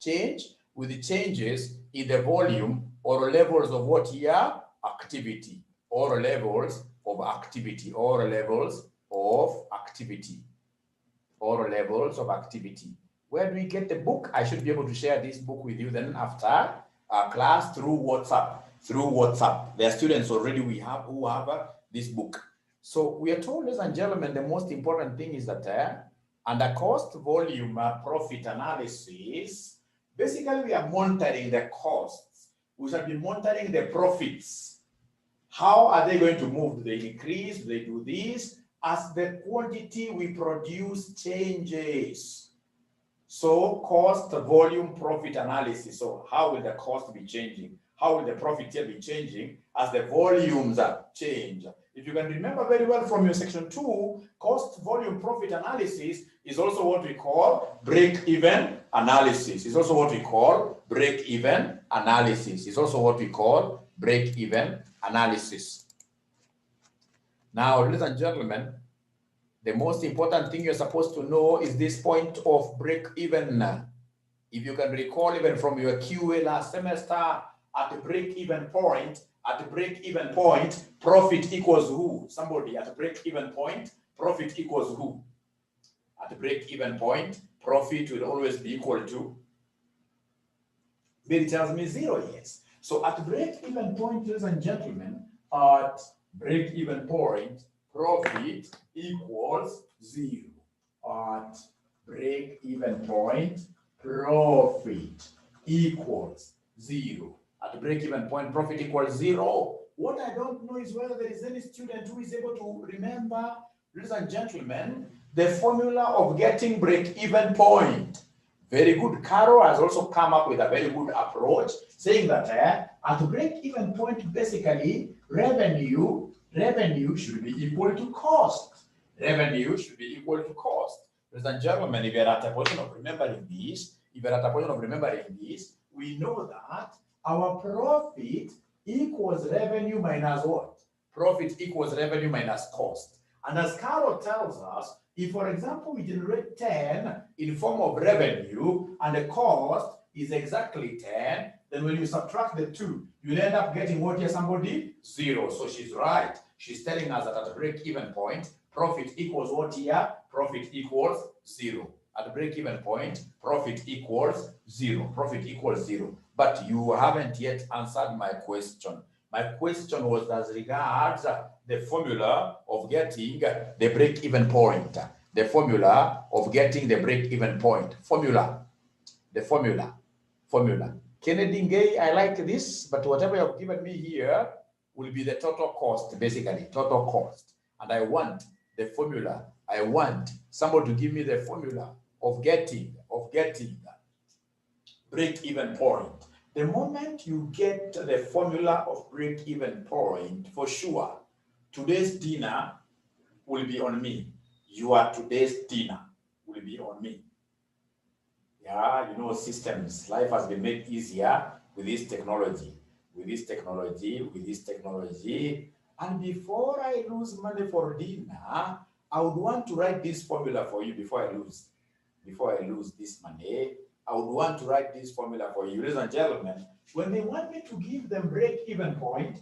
Change with the changes in the volume or levels of what here? Activity, or levels of activity, or levels of activity, or levels of activity. Where do we get the book? I should be able to share this book with you then after class through WhatsApp. Through WhatsApp. There are students already who have this book. So we are told, ladies and gentlemen, the most important thing is that under cost volume profit analysis, basically we are monitoring the costs. We shall be monitoring the profits. How are they going to move? Do they increase? Do they do this? As the quantity we produce changes. So cost volume profit analysis. So how will the cost be changing? How will the profit here be changing as the volumes change? If you can remember very well from your section 2, cost volume profit analysis is also what we call break-even analysis. It's also what we call break-even analysis. It's also what we call break-even analysis. Now, ladies and gentlemen, the most important thing you're supposed to know is this point of break-even. If you can recall even from your QA last semester, at the break-even point, profit equals who? Somebody at the break-even point, profit equals who? At the break-even point, profit will always be equal to, it tells me 0, yes. So at the break-even point, ladies and gentlemen, at break-even point, profit equals 0. At break-even point, profit equals 0. At the break-even point, profit equals 0. What I don't know is whether there is any student who is able to remember, ladies and gentlemen, the formula of getting break-even point. Very good. Carol has also come up with a very good approach, saying that at the break-even point, basically, revenue should be equal to cost. Revenue should be equal to cost. Ladies and gentlemen, if you're at a point of remembering this, we know that our profit equals revenue minus what? Profit equals revenue minus cost. And as Carol tells us, if, for example, we generate 10 in form of revenue and the cost is exactly 10, then when you subtract the two, you'll end up getting what here, somebody? 0. So she's right. She's telling us that at the break-even point, profit equals what here? Profit equals 0. At the break-even point, profit equals 0. Profit equals 0. But you haven't yet answered my question. My question was as regards the formula of getting the break-even point. The formula of getting the break-even point. The formula. Kennedy Gay, I like this, but whatever you have given me here will be the total cost, basically, total cost. And I want the formula. I want somebody to give me the formula of getting break-even point. The moment you get the formula of break-even point, for sure, today's dinner will be on me. Today's dinner will be on me. Yeah, you know, systems. Life has been made easier with this technology. And before I lose money for dinner, I would want to write this formula for you before I lose this money. I would want to write this formula for you. Ladies and gentlemen, when they want me to give them break-even point,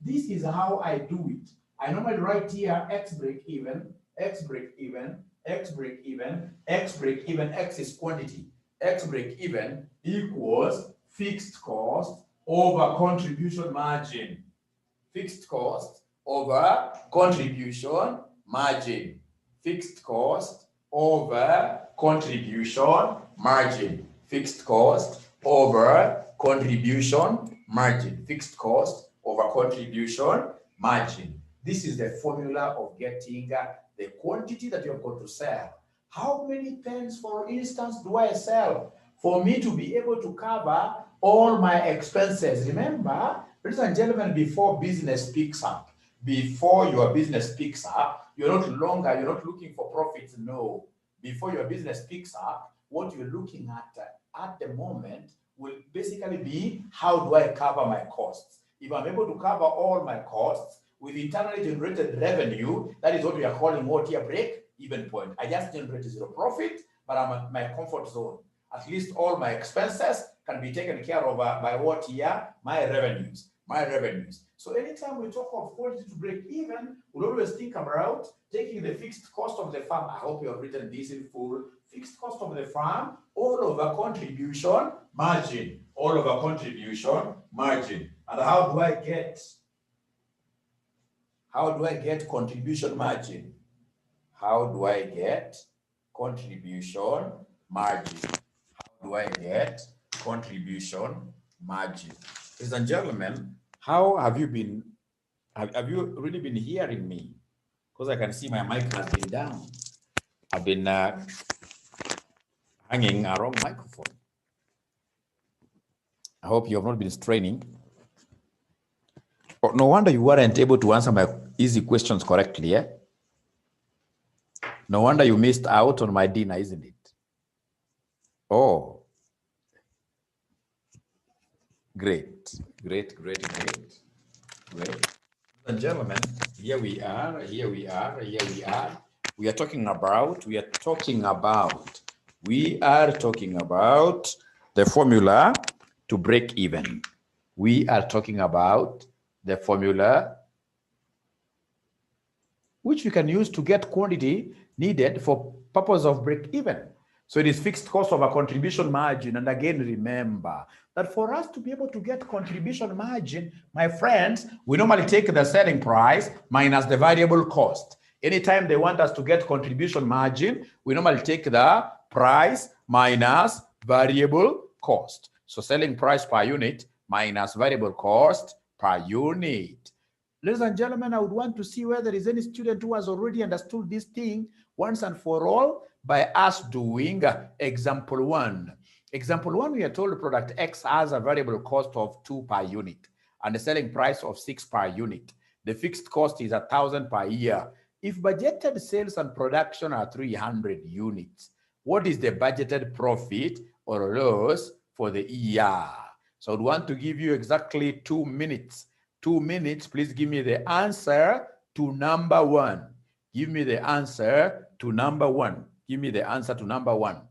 this is how I do it. I normally write here X break-even, X is quantity. X break-even equals fixed cost over contribution margin. Fixed cost over contribution margin. Fixed cost over contribution margin. Fixed cost over contribution margin. Fixed cost over contribution margin. This is the formula of getting the quantity that you're going to sell. How many pens, for instance, do I sell for me to be able to cover all my expenses? Remember, ladies and gentlemen, before business picks up, you're not looking for profits. No. Before your business picks up, what you're looking at the moment will basically be, how do I cover my costs? If I'm able to cover all my costs with internally generated revenue, that is what we are calling what here break-even point. I just generated 0 profit. but I'm at my comfort zone. At least all my expenses can be taken care of by what here? My revenues. My revenues. So anytime we talk of quality to break even, we'll always think about taking the fixed cost of the farm. I hope you have written this in full. Fixed cost of the farm, all over contribution margin. All over contribution margin. And how do I get contribution margin? How do I get contribution margin? How do I get contribution margin? Ladies and gentlemen, how have you been? Have you really been hearing me? Because I can see my mic has been down. I've been hanging a wrong microphone. I hope you have not been straining. Oh, no wonder you weren't able to answer my easy questions correctly, eh? No wonder you missed out on my dinner, isn't it? Oh, great. Ladies and gentlemen, here we are. We are talking about the formula to break even. We are talking about the formula which we can use to get quantity needed for purpose of break even. So it is fixed cost of a contribution margin. And again, remember that for us to be able to get contribution margin, my friends, we normally take the selling price minus the variable cost. Anytime they want us to get contribution margin, we normally take the price minus variable cost. So selling price per unit minus variable cost per unit. Ladies and gentlemen, I would want to see whether there is any student who has already understood this thing once and for all by us doing example 1. Example 1, we are told product X has a variable cost of 2 per unit and a selling price of 6 per unit. The fixed cost is 1,000 per year. If budgeted sales and production are 300 units, what is the budgeted profit or loss for the year? So I would want to give you exactly 2 minutes. 2 minutes, please give me the answer to number 1. Give me the answer to number 1. Give me the answer to number 1.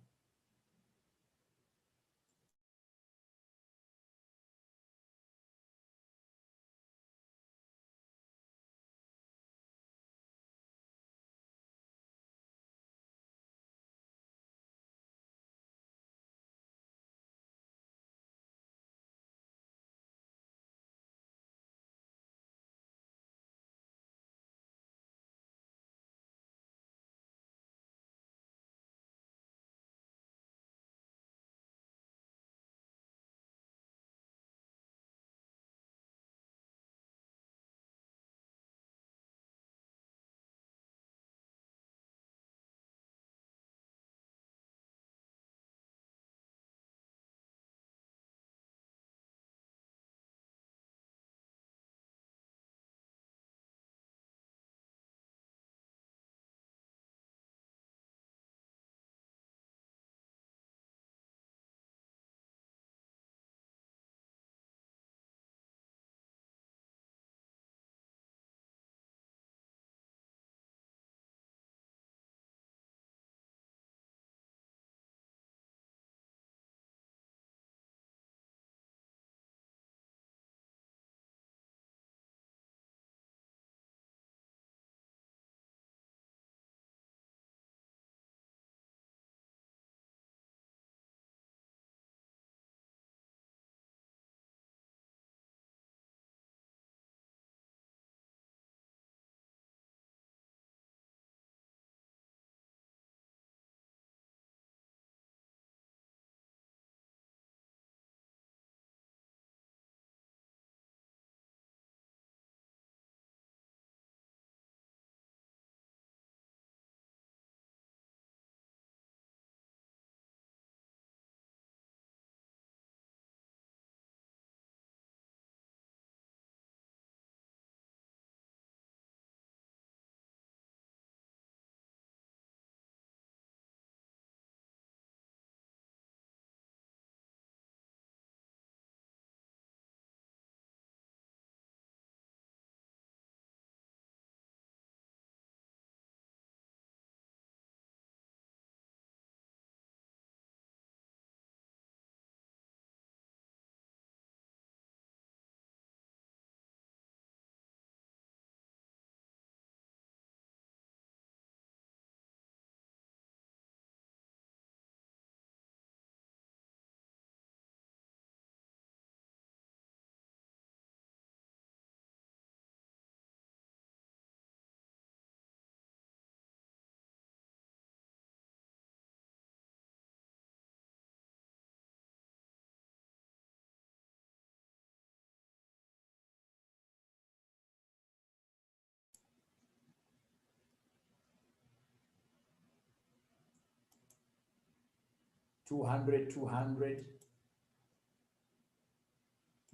200, 200.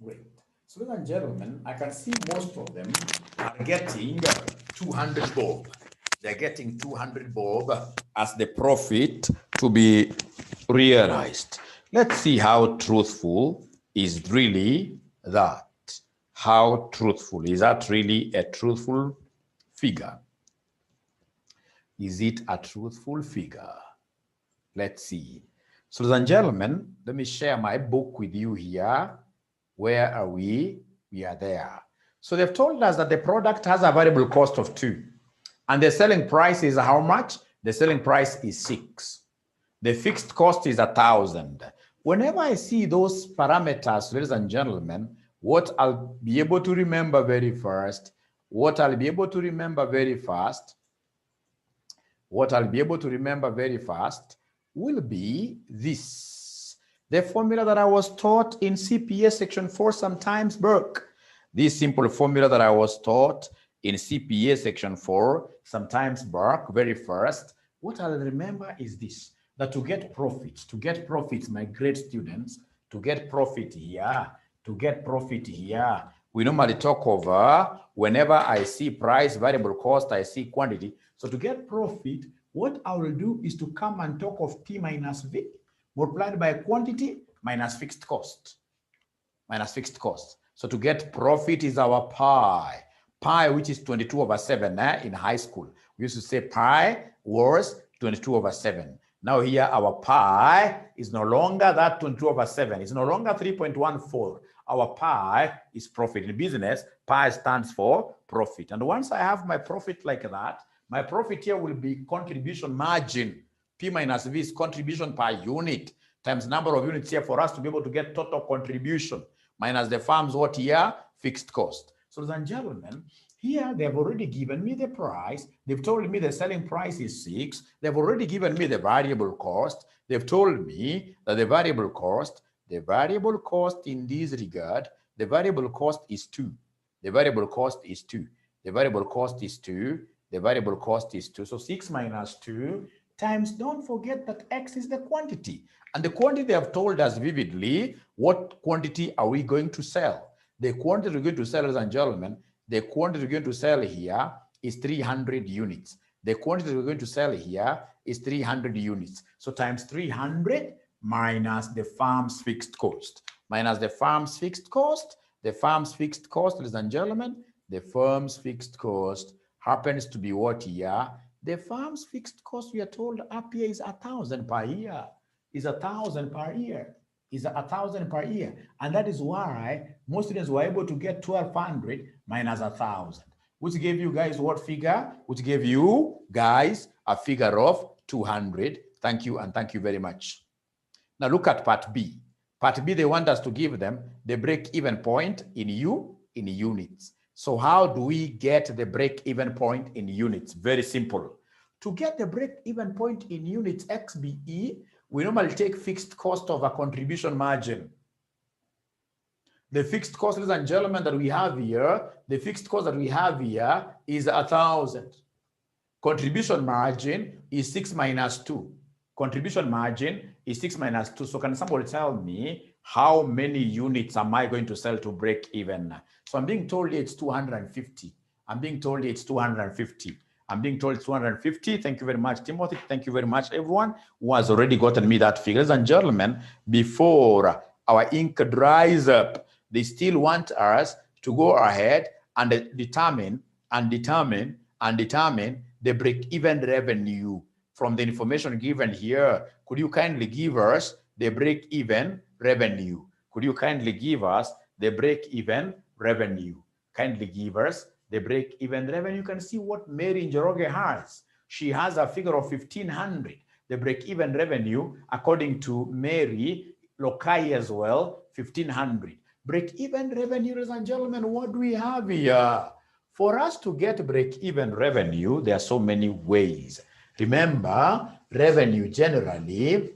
Great. So, ladies and gentlemen, I can see most of them are getting 200 bob. They're getting 200 bob as the profit to be realized. Let's see how truthful is really that. How truthful? Is that really a truthful figure? Is it a truthful figure? Let's see. So, ladies and gentlemen, let me share my book with you here. Where are we? We are there. So they've told us that the product has a variable cost of 2. And the selling price is how much? The selling price is 6. The fixed cost is 1,000. Whenever I see those parameters, ladies and gentlemen, what I'll be able to remember very fast, what I'll be able to remember very fast will be this. The formula that I was taught in CPA section 4 sometimes back. This simple formula that I was taught in CPA section 4 sometimes back very first. What I'll remember is this, that to get profits, my great students, to get profit here, we normally talk over whenever I see price, variable cost, I see quantity. So to get profit, what I will do is to come and talk of P minus V multiplied by quantity minus fixed cost. So to get profit is our pi. Pi, which is 22/7 in high school. We used to say pi was 22/7. Now here our pi is no longer that 22/7. It's no longer 3.14. Our pi is profit. In business, pi stands for profit. And once I have my profit like that, my profit here will be contribution margin. P minus V is contribution per unit times number of units here for us to be able to get total contribution minus the firm's what here? Fixed cost. So, ladies and gentlemen, here they have already given me the price. They've told me the selling price is 6. They've already given me the variable cost. They've told me that the variable cost in this regard, the variable cost is 2. The variable cost is 2. So 6 minus 2 times, don't forget that X is the quantity. And the quantity they have told us vividly, what quantity are we going to sell? The quantity we're going to sell, ladies and gentlemen, the quantity we're going to sell here is 300 units. The quantity we're going to sell here is 300 units. So times 300 minus the firm's fixed cost. Ladies and gentlemen, the firm's fixed cost happens to be what here? The firm's fixed cost, we are told up here, is 1,000 per year. Is 1,000 per year. And that is why most students were able to get 1,200 minus 1,000, which gave you guys what figure? Which gave you guys a figure of 200. Thank you, and thank you very much. Now look at part B. Part B, they want us to give them the break-even point in units. So how do we get the break-even point in units? Very simple. To get the break-even point in units XBE, we normally take fixed cost of a contribution margin. The fixed cost, ladies and gentlemen, that we have here, is 1,000. Contribution margin is 6 minus 2. So can somebody tell me how many units am I going to sell to break even? So I'm being told it's 250. Thank you very much, Timothy. Thank you very much, everyone who has already gotten me that figure. Ladies and gentlemen, before our ink dries up, they still want us to go ahead and determine the break-even revenue. From the information given here, could you kindly give us the break-even revenue? You can see what Mary Njoroge has. She has a figure of 1,500. The break-even revenue, according to Mary Lokai as well, 1,500. Break-even revenue, ladies and gentlemen, what do we have here? For us to get break-even revenue, there are so many ways. Remember, revenue generally,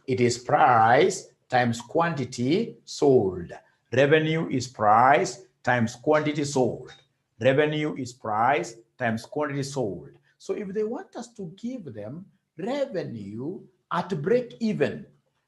it is price times quantity sold. Revenue is price times quantity sold. So if they want us to give them revenue at break even.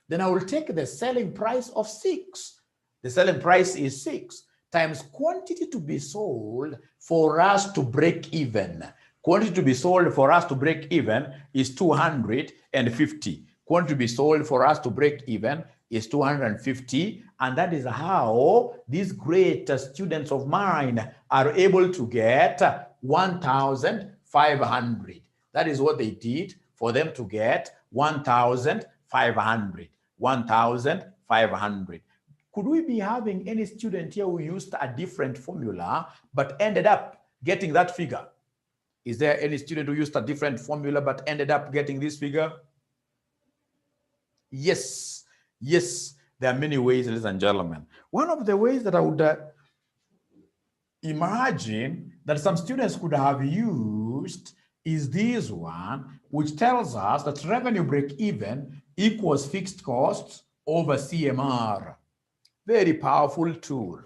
Then I will take the selling price of 6. The selling price is 6 times quantity to be sold for us to break even. Quantity to be sold for us to break even is 250. Quantity to be sold for us to break even is 250. And that is how these great students of mine are able to get 1,500. That is what they did for them to get 1,500. 1,500. Could we be having any student here who used a different formula but ended up getting that figure? Is there any student who used a different formula but ended up getting this figure? Yes, yes, there are many ways, ladies and gentlemen. One of the ways that I would imagine that some students could have used is this one, which tells us that revenue break-even equals fixed costs over CMR. Very powerful tool.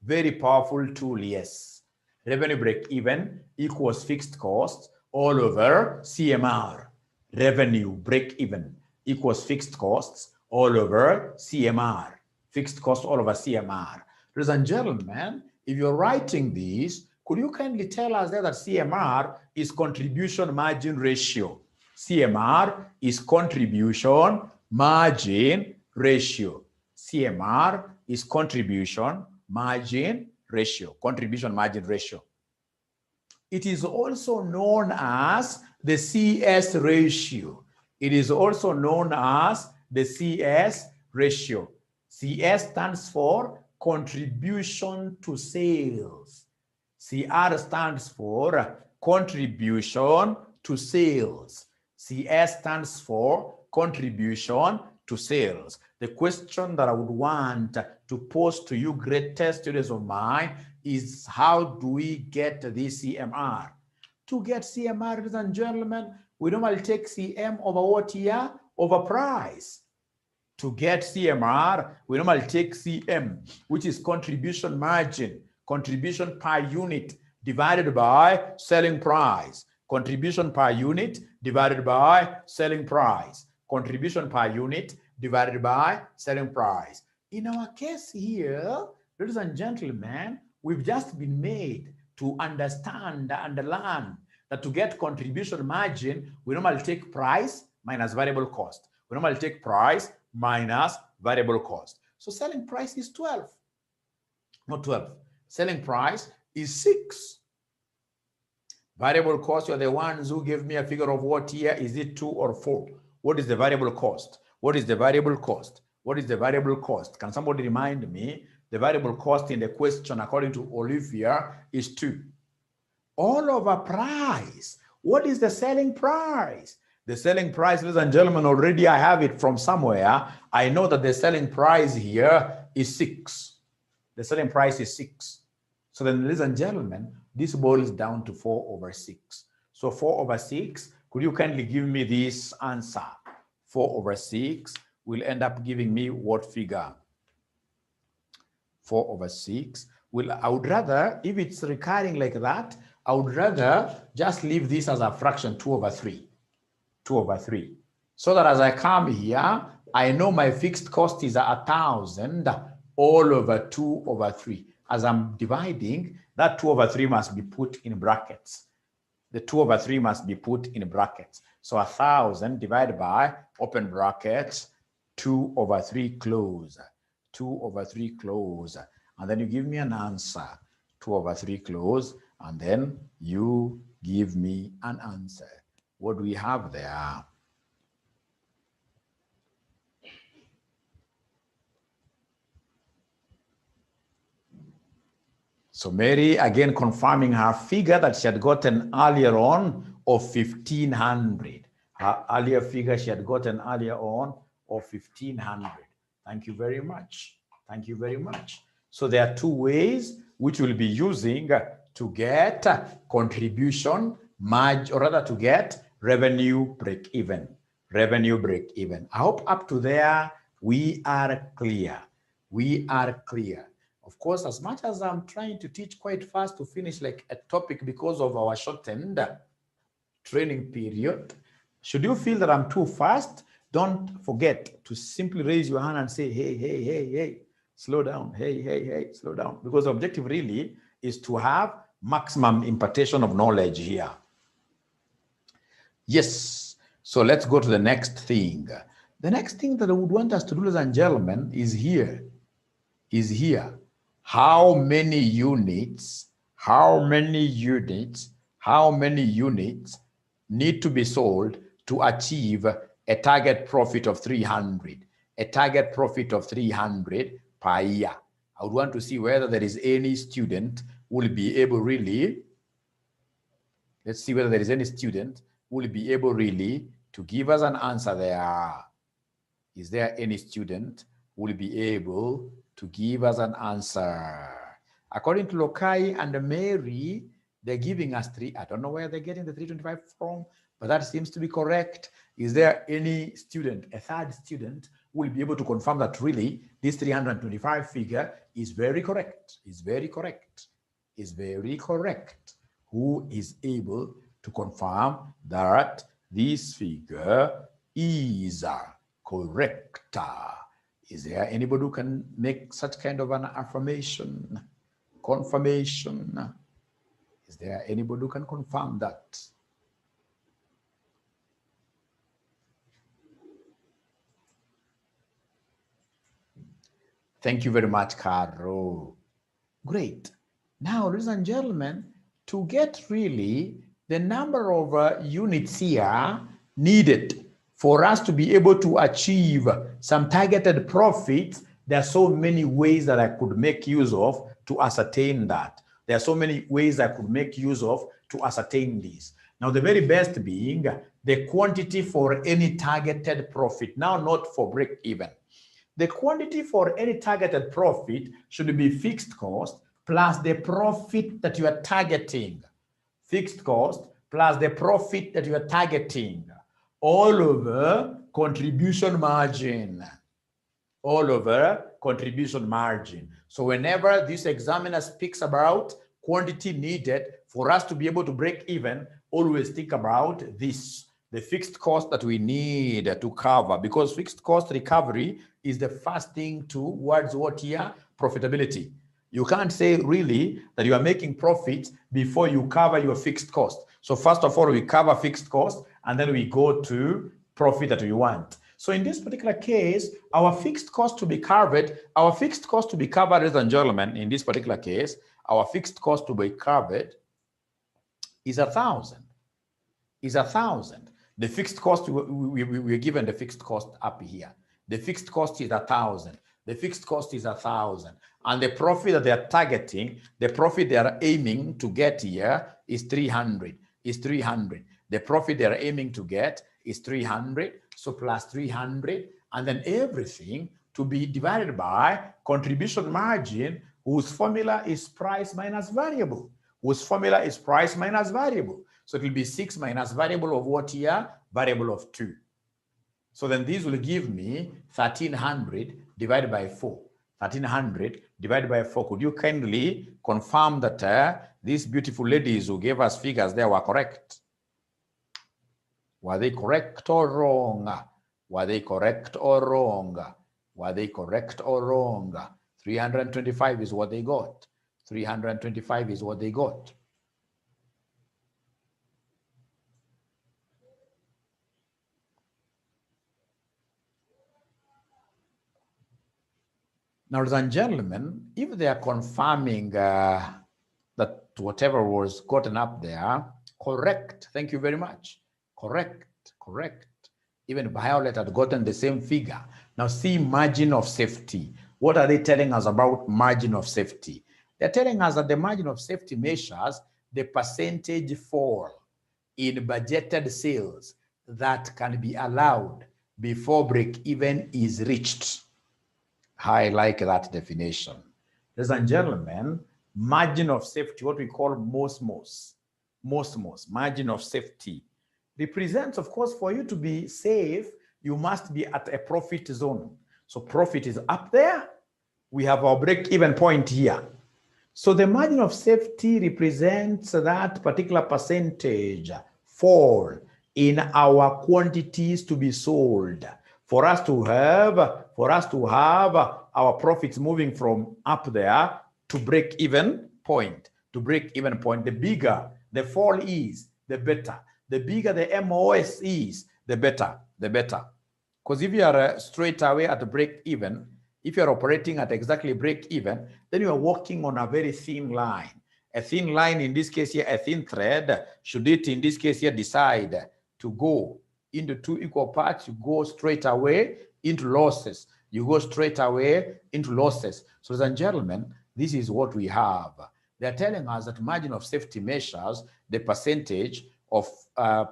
Very powerful tool, yes. Revenue break-even equals fixed costs all over CMR. Revenue break-even equals fixed costs all over CMR. Fixed costs all over CMR. Ladies and gentlemen, if you're writing this, could you kindly tell us that CMR is contribution margin ratio? CMR is contribution margin ratio. CMR is contribution margin ratio. Contribution margin ratio. It is also known as the CS ratio. It is also known as the CS ratio. CS stands for contribution to sales. CR stands for contribution to sales. CS stands for contribution to sales. The question that I would want to pose to you, greatest students of mine, is how do we get this CMR? To get CMR, ladies and gentlemen, we normally take CM over what here? Over price. To get CMR, we normally take CM, which is contribution margin, contribution per unit divided by selling price. Contribution per unit divided by selling price. Contribution per unit divided by selling price. In our case here, ladies and gentlemen, we've just been made to understand and learn that to get contribution margin, we normally take price minus variable cost. We normally take price minus variable cost. So selling price is 12. Not 12. Selling price is 6. Variable cost, you're the ones who gave me a figure of what here. Is it 2 or 4? What is the variable cost? What is the variable cost? What is the variable cost? Can somebody remind me? The variable cost in the question, according to Olivia, is 2. All over price. What is the selling price? The selling price, ladies and gentlemen, already I have it from somewhere. I know that the selling price here is 6. The selling price is 6. So then, ladies and gentlemen, this boils down to 4 over 6. So 4 over 6, could you kindly give me this answer? 4 over 6 will end up giving me what figure? 4 over 6. I would rather, if it's recurring like that, I would rather just leave this as a fraction, 2 over 3. 2 over 3. So that as I come here, I know my fixed cost is 1,000 all over 2 over 3. As I'm dividing, that 2 over 3 must be put in brackets. The 2 over 3 must be put in brackets. So 1,000 divided by, open brackets, 2 over 3 close. 2 over 3 close. And then you give me an answer. 2 over 3 close. And then you give me an answer. What do we have there? So Mary, again, confirming her figure that she had gotten earlier on of 1,500. Her earlier figure she had gotten earlier on of 1,500. Thank you very much. Thank you very much. So there are 2 ways which we'll be using to get contribution margin, or rather to get revenue break-even. Revenue break-even. I hope up to there we are clear. We are clear. Of course, as much as I'm trying to teach quite fast to finish like a topic because of our shortened training period, Should you feel that I'm too fast, don't forget to simply raise your hand and say, hey, hey, hey, hey, slow down, hey, hey, hey, slow down. Because the objective really is to have maximum impartation of knowledge here. Yes, so let's go to the next thing. The next thing that I would want us to do, ladies and gentlemen, is here. How many units need to be sold to achieve a target profit of 300, a target profit of 300 per year. I would want to see whether there is any student who will be able really, let's see whether there is any student who will be able really to give us an answer there. Is there any student who will be able to give us an answer? According to Lokai and Mary, they're giving us 3. I don't know where they're getting the 325 from, but that seems to be correct. Is there any student, a third student, who will be able to confirm that really this 325 figure is very correct, is very correct, is very correct? Who is able to confirm that this figure is correct? Is there anybody who can make such kind of an affirmation, confirmation? Is there anybody who can confirm that? Thank you very much, Caro. Great. Now, ladies and gentlemen, to get really the number of units here needed for us to be able to achieve some targeted profits, there are so many ways that I could make use of to ascertain that. There are so many ways I could make use of to ascertain this. Now, the very best being the quantity for any targeted profit, now not for break even. The quantity for any targeted profit should be fixed cost plus the profit that you are targeting. Fixed cost plus the profit that you are targeting. All over contribution margin. All over contribution margin. So whenever this examiner speaks about quantity needed for us to be able to break even, always think about this, the fixed cost that we need to cover, because fixed cost recovery is the first thing towards what here? Profitability. You can't say really that you are making profits before you cover your fixed cost. So first of all, we cover fixed cost and then we go to profit that we want. So in this particular case, our fixed cost to be covered, ladies and gentlemen, in this particular case, our fixed cost to be covered is 1,000. Is 1,000. The fixed cost, we're given the fixed cost up here. The fixed cost is 1,000. The fixed cost is 1,000. And the profit that they are targeting, the profit they are aiming to get here is 300. Is 300. The profit they are aiming to get is 300. So plus 300. And then everything to be divided by contribution margin, whose formula is price minus variable. Whose formula is price minus variable. So it will be 6 minus variable of what here? Variable of 2. So then this will give me 1,300 divided by 4. 1,300 divided by 4. Could you kindly confirm that these beautiful ladies who gave us figures there were correct? Were they correct or wrong? Were they correct or wrong? Were they correct or wrong? 325 is what they got. 325 is what they got. Now, ladies and gentlemen, if they are confirming that whatever was gotten up there, correct, thank you very much. Correct, correct. Even Violet had gotten the same figure. Now see margin of safety. What are they telling us about margin of safety? They're telling us that the margin of safety measures the percentage fall in budgeted sales that can be allowed before break-even is reached. I like that definition. Ladies and gentlemen, margin of safety, what we call MOSMOS, margin of safety, represents, of course, for you to be safe, you must be at a profit zone. So profit is up there. We have our break-even point here. So the margin of safety represents that particular percentage fall in our quantities to be sold, for us to have our profits moving from up there to break even point. To break even point, the bigger the fall is, the better. The bigger the MOS is, the better, the better. Because if you are straight away at break even, if you're operating at exactly break even, then you are walking on a very thin line. A thin line, in this case here, a thin thread. Should it, in this case here, decide to go into two equal parts, you go straight away into losses. You go straight away into losses. So, ladies and gentlemen, this is what we have. They're telling us that margin of safety measures the percentage of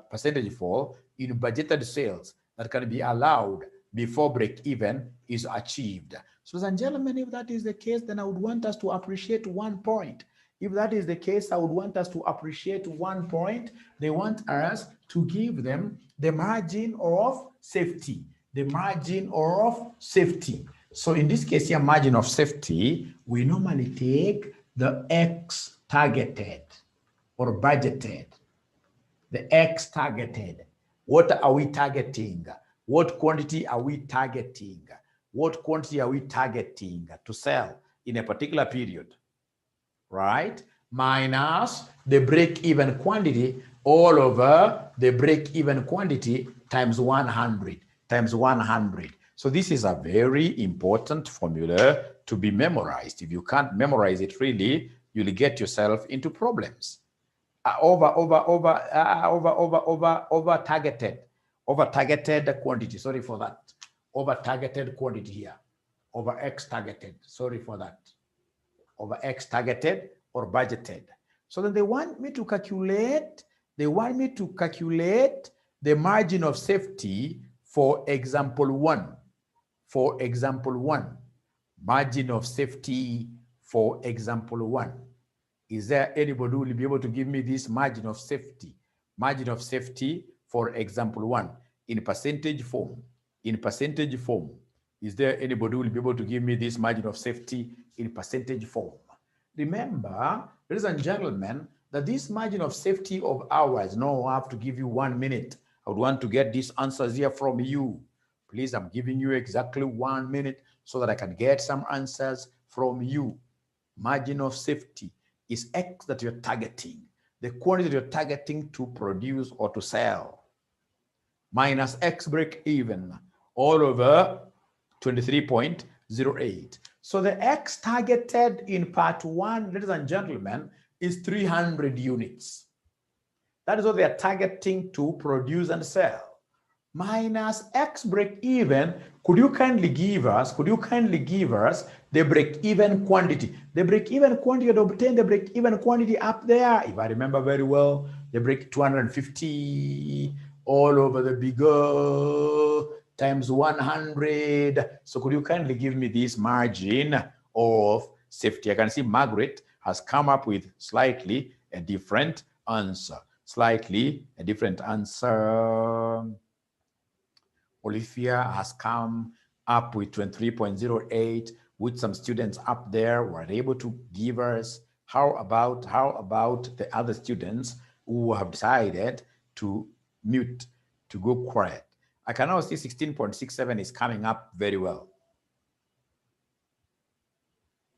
percentage fall in budgeted sales that can be allowed before break even is achieved. So, ladies and gentlemen, if that is the case, then I would want us to appreciate one point. If that is the case, I would want us to appreciate one point. They want us to give them the margin of safety. The margin of safety. So in this case here, margin of safety, we normally take the X targeted or budgeted. The X targeted. What are we targeting? What quantity are we targeting? What quantity are we targeting to sell in a particular period? Right? Minus the break-even quantity all over the break-even quantity times 100, times 100. So this is a very important formula to be memorized. If you can't memorize it really, you'll get yourself into problems. Over targeted quantity. Sorry for that. Over targeted quantity here. Over X targeted. Sorry for that. Over X targeted or budgeted. So then they want me to calculate, the margin of safety for example 1. For example 1. Margin of safety for example 1. Is there anybody who will be able to give me this margin of safety? Margin of safety for example 1 in percentage form. In percentage form. Is there anybody who will be able to give me this margin of safety in percentage form? Remember, ladies and gentlemen, that this margin of safety of ours, no, I have to give you 1 minute. I would want to get these answers here from you. Please, I'm giving you exactly 1 minute so that I can get some answers from you. Margin of safety is X that you're targeting, the quantity that you're targeting to produce or to sell, minus X break even all over 23.08. So the X targeted in part 1, ladies and gentlemen, is 300 units. That is what they are targeting to produce and sell. Minus X break even, could you kindly give us the break even quantity? The break even quantity, to obtain the break even quantity up there, if I remember very well, the break 250 all over the bigger times 100. So could you kindly give me this margin of safety? I can see Margaret has come up with slightly a different answer. Slightly a different answer. Olivia has come up with 23.08, with some students up there were able to give us. How about the other students who have decided to mute, to go quiet? I can now see 16.67 is coming up very well.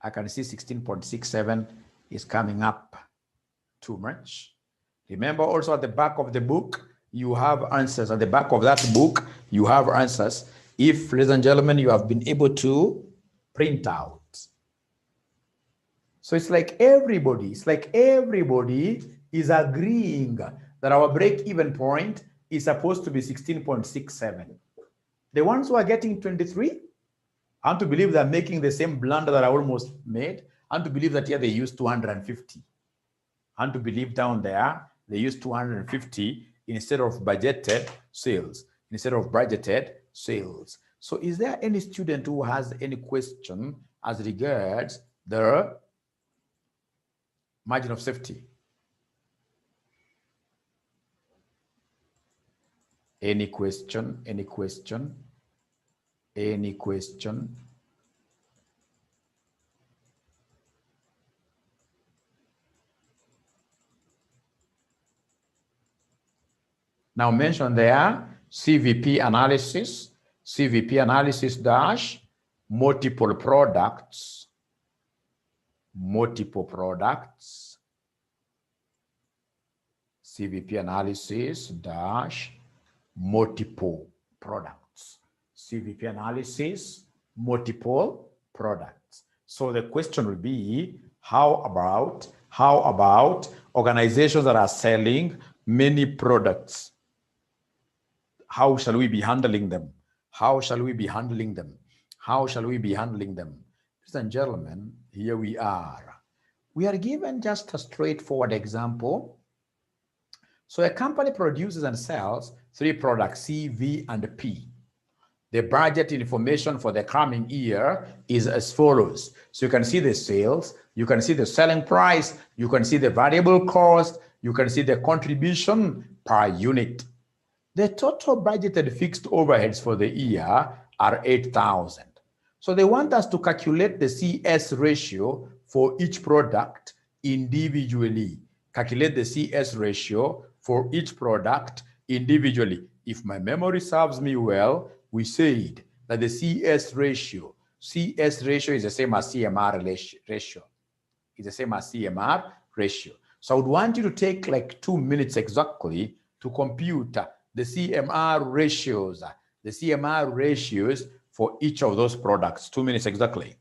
I can see 16.67 is coming up too much. Remember also at the back of the book, you have answers. At the back of that book, you have answers. If, ladies and gentlemen, you have been able to print out. So it's like everybody is agreeing that our break-even point is supposed to be 16.67. The ones who are getting 23, I want to believe they're making the same blunder that I almost made. I want to believe that here they use 250. I want to believe down there they use 250 instead of budgeted sales. So is there any student who has any question as regards the margin of safety? Any question? Any question? Any question? Now mention there CVP analysis dash multiple products, CVP analysis dash multiple products, CVP analysis multiple products. So the question will be, how about organizations that are selling many products? How shall we be handling them? How shall we be handling them? How shall we be handling them? Ladies and gentlemen, here we are. We are given just a straightforward example. So a company produces and sells 3 products, C, V, and P. The budget information for the coming year is as follows. So you can see the sales, you can see the selling price, you can see the variable cost, you can see the contribution per unit. The total budgeted fixed overheads for the year are 8,000. So they want us to calculate the CS ratio for each product individually. Calculate the CS ratio for each product individually. If my memory serves me well, we said that the CS ratio is the same as CMR ratio. It's the same as CMR ratio. So I would want you to take like 2 minutes exactly to compute the CMR ratios for each of those products. 2 minutes exactly.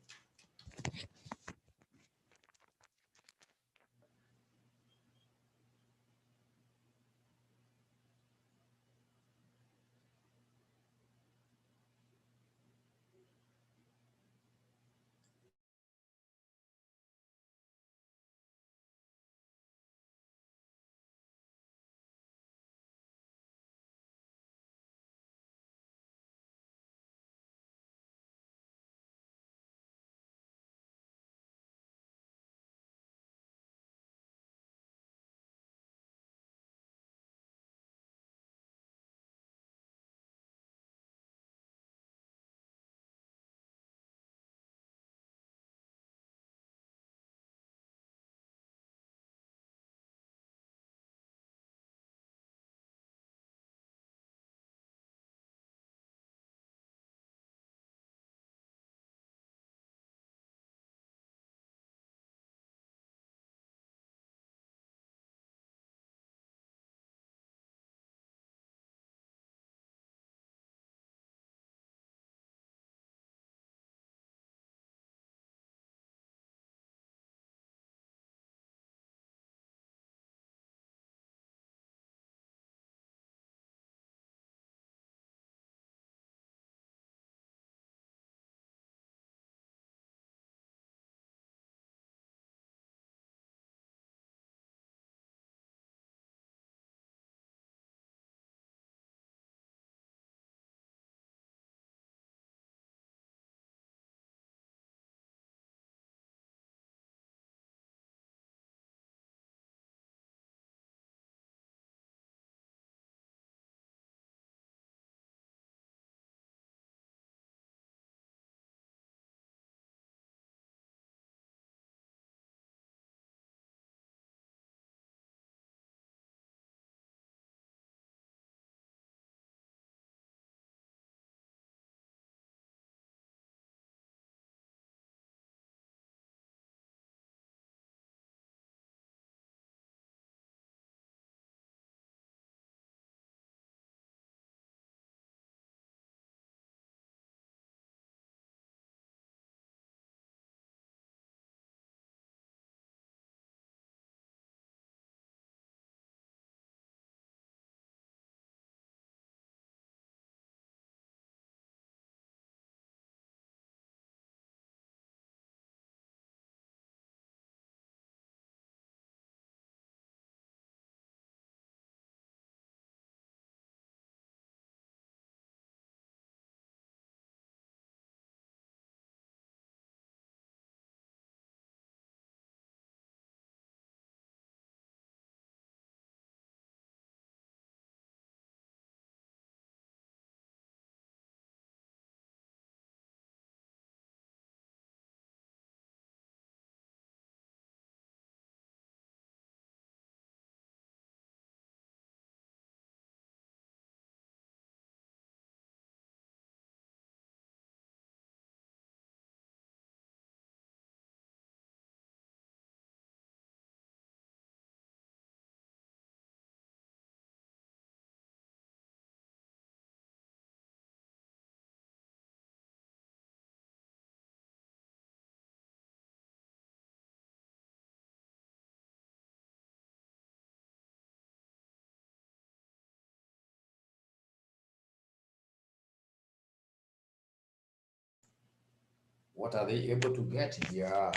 What are they able to get here?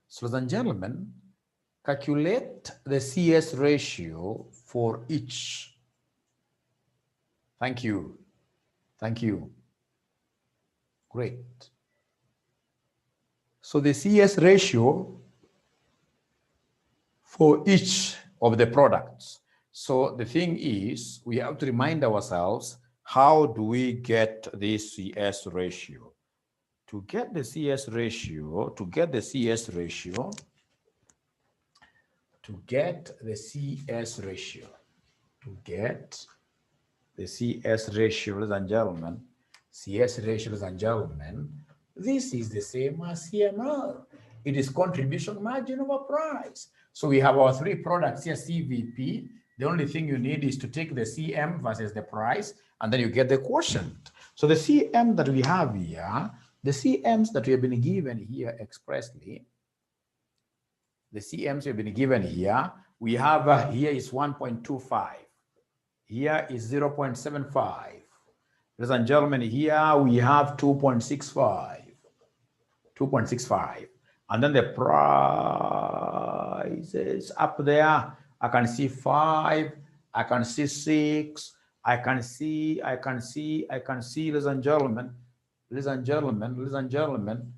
So, ladies and gentlemen, calculate the CS ratio for each. Thank you. Thank you. Great. So the CS ratio for each of the products. So the thing is, we have to remind ourselves, how do we get this CS ratio? To get the CS ratio, to get the CS ratio, to get the CS ratio, to get the CS ratio, ladies and gentlemen, CS ratio, ladies and gentlemen, this is the same as CMR. It is contribution margin over price. So we have our three products here, CVP. The only thing you need is to take the CM versus the price, and then you get the quotient. So the CM that we have here, the CMs that we have been given here expressly, the CMs we have been given here, we have here is 1.25. Here is 0.75. Ladies and gentlemen, here we have 2.65. 2.65. And then the prices up there, I can see 5, I can see 6, I can see, ladies and gentlemen, ladies and gentlemen, ladies and gentlemen,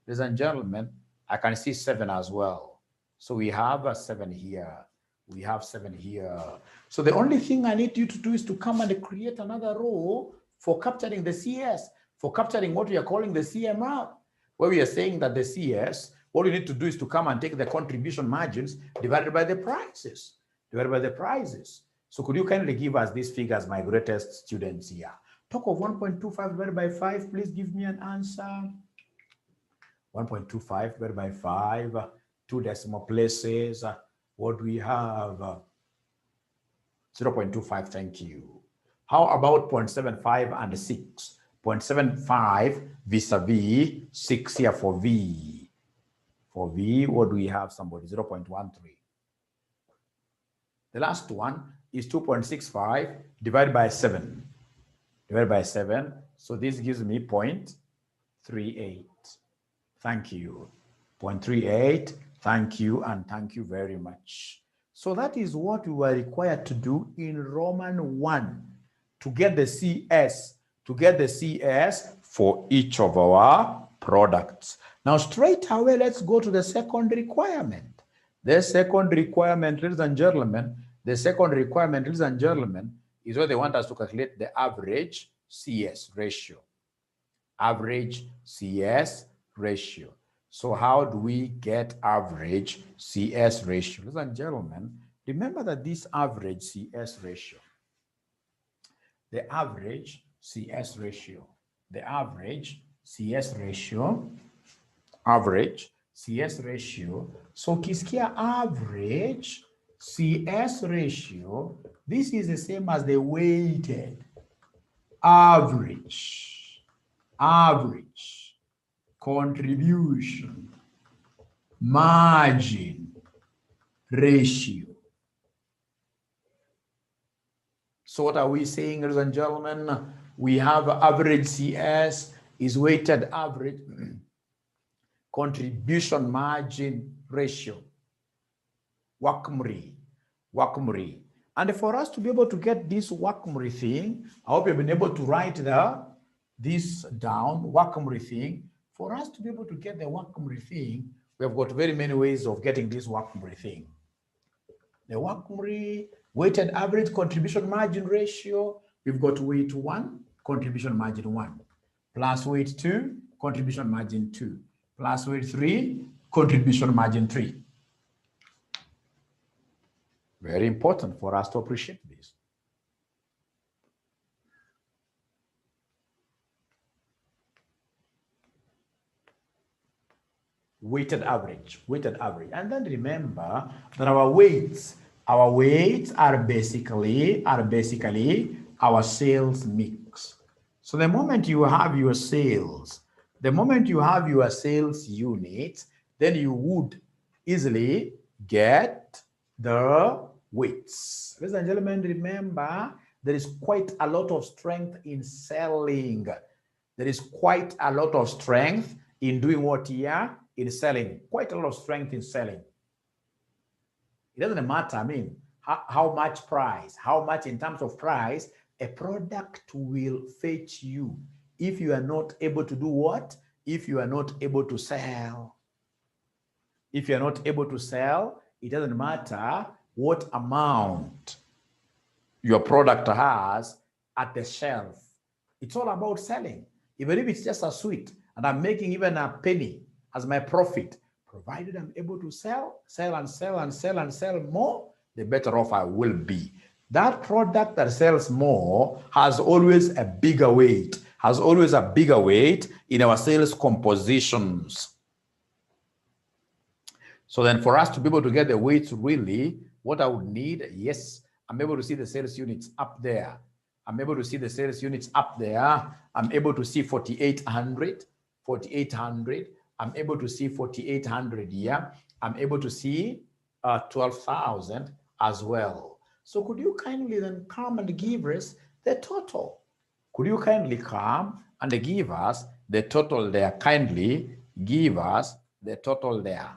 ladies and gentlemen, I can see 7 as well. So we have a 7 here. We have 7 here. So the only thing I need you to do is to come and create another row for capturing the CS, for capturing what we are calling the CMR, where we are saying that the CS, all you need to do is to come and take the contribution margins divided by the prices, So could you kindly give us these figures, my greatest students here? Talk of 1.25 divided by 5, please give me an answer. 1.25 divided by 5, 2 decimal places. What do we have? 0.25, thank you. How about 0.75 and 6? 0.75 vis-a-vis 6 here for V. For V, what do we have? Somebody, 0.13. The last one is 2.65 divided by 7. Divided by 7. So this gives me 0.38. Thank you. 0.38. Thank you, and thank you very much. So that is what we were required to do in Roman 1 to get the CS, for each of our products. Now, straight away, let's go to the second requirement. The second requirement, ladies and gentlemen, is where they want us to calculate the average CS ratio. Average CS ratio. So how do we get average CS ratio? Ladies and gentlemen, remember that this average CS ratio, the average CS ratio, so ukisikia average CS ratio, this is the same as the weighted average contribution margin ratio. So what are we saying, ladies and gentlemen? We have average CS is weighted average contribution margin ratio. WACMRI. And for us to be able to get this WACMRI thing, I hope you've been able to write this down, WACMRI thing. For us to be able to get the WACMRI thing, we have got very many ways of getting this WACMRI thing. The WACMRI, weighted average contribution margin ratio, we've got weight 1, contribution margin 1, plus weight 2, contribution margin 2, plus weight 3, contribution margin 3. Very important for us to appreciate this. Weighted average. And then remember that our weights are basically our sales mix. So the moment you have your sales, units, then you would easily get the weights. Ladies and gentlemen, remember there is quite a lot of strength in selling. There is quite a lot of strength in doing what here? In selling. Quite a lot of strength in selling. It doesn't matter, I mean, how much price, how much in terms of price, a product will fetch you if you are not able to do what? If you are not able to sell. If you are not able to sell, it doesn't matter what amount your product has at the shelf. It's all about selling. Even if it's just a sweet and I'm making even a penny as my profit, provided I'm able to sell more, the better off I will be. That product that sells more has always a bigger weight, in our sales compositions. So then for us to be able to get the weights really, what I would need, yes, I'm able to see the sales units up there. I'm able to see the sales units up there. I'm able to see 4,800. I'm able to see 4,800 here. I'm able to see 12,000 as well. So could you kindly then come and give us the total? Could you kindly come and give us the total there? Kindly give us the total there.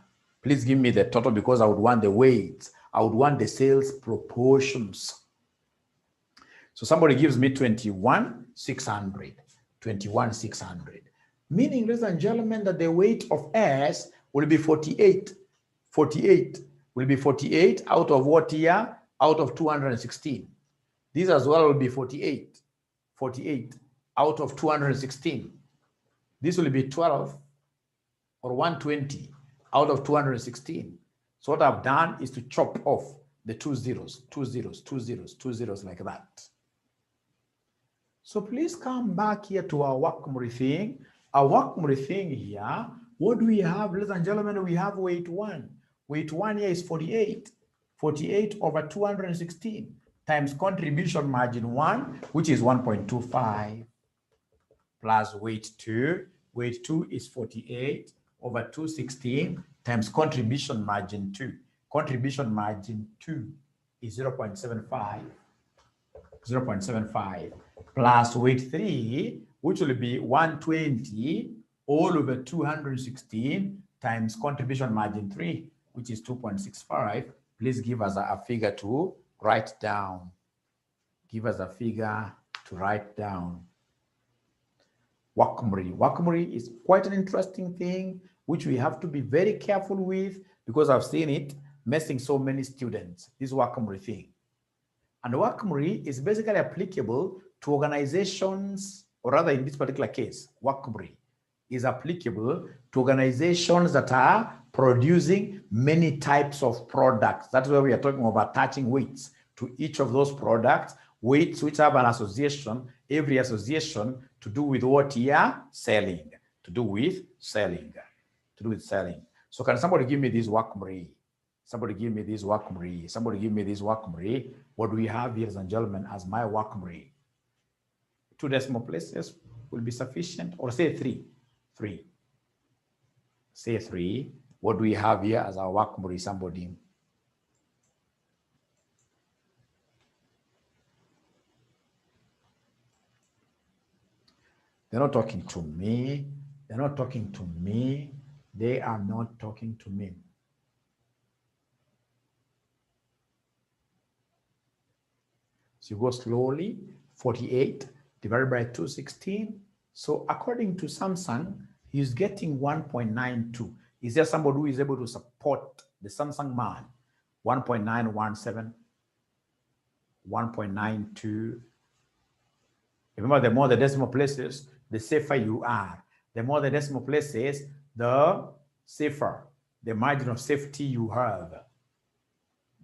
Please give me the total because I would want the weights. I would want the sales proportions. So somebody gives me 21,600. 21,600. Meaning, ladies and gentlemen, that the weight of S will be 48. 48 will be 48 out of what here? Out of 216. This as well will be 48. 48 out of 216. This will be 12 or 120 out of 216. So what I've done is to chop off the 2 zeros like that. So please come back here to our workmemory thing. Our workmemory thing here, what do we have, ladies and gentlemen? We have weight 1. Weight 1 here is 48. 48 over 216 times contribution margin 1, which is 1.25, plus weight 2. Weight 2 is 48 over 216 times contribution margin 2. Contribution margin 2 is 0.75. 0.75 plus weight 3, which will be 120 all over 216 times contribution margin 3, which is 2.65. Please give us a figure to write down. Give us a figure to write down. Workmemory. Workmemory is quite an interesting thing, which we have to be very careful with because I've seen it messing so many students, this workmemory thing. And workmemory is basically applicable to organizations, or rather in this particular case, workmemory is applicable to organizations that are producing many types of products. That's where we are talking about attaching weights to each of those products, weights which have an association, every association to do with what you are selling, to do with selling. So can somebody give me this workmemory? Somebody give me this workmemory. Somebody give me this workmemory. What do we have, ladies and gentlemen, as my workmemory? 2 decimal places will be sufficient, or say 3. 3. Say 3. What do we have here as our workmemory? Somebody. They're not talking to me. They're not talking to me. They are not talking to me. So you go slowly, 48 divided by 216. So according to Samsung, he's getting 1.92. Is there somebody who is able to support the Samsung man? 1.917, 1.92. Remember, the more the decimal places, the safer you are. The more the decimal places, the safer, the margin of safety you have.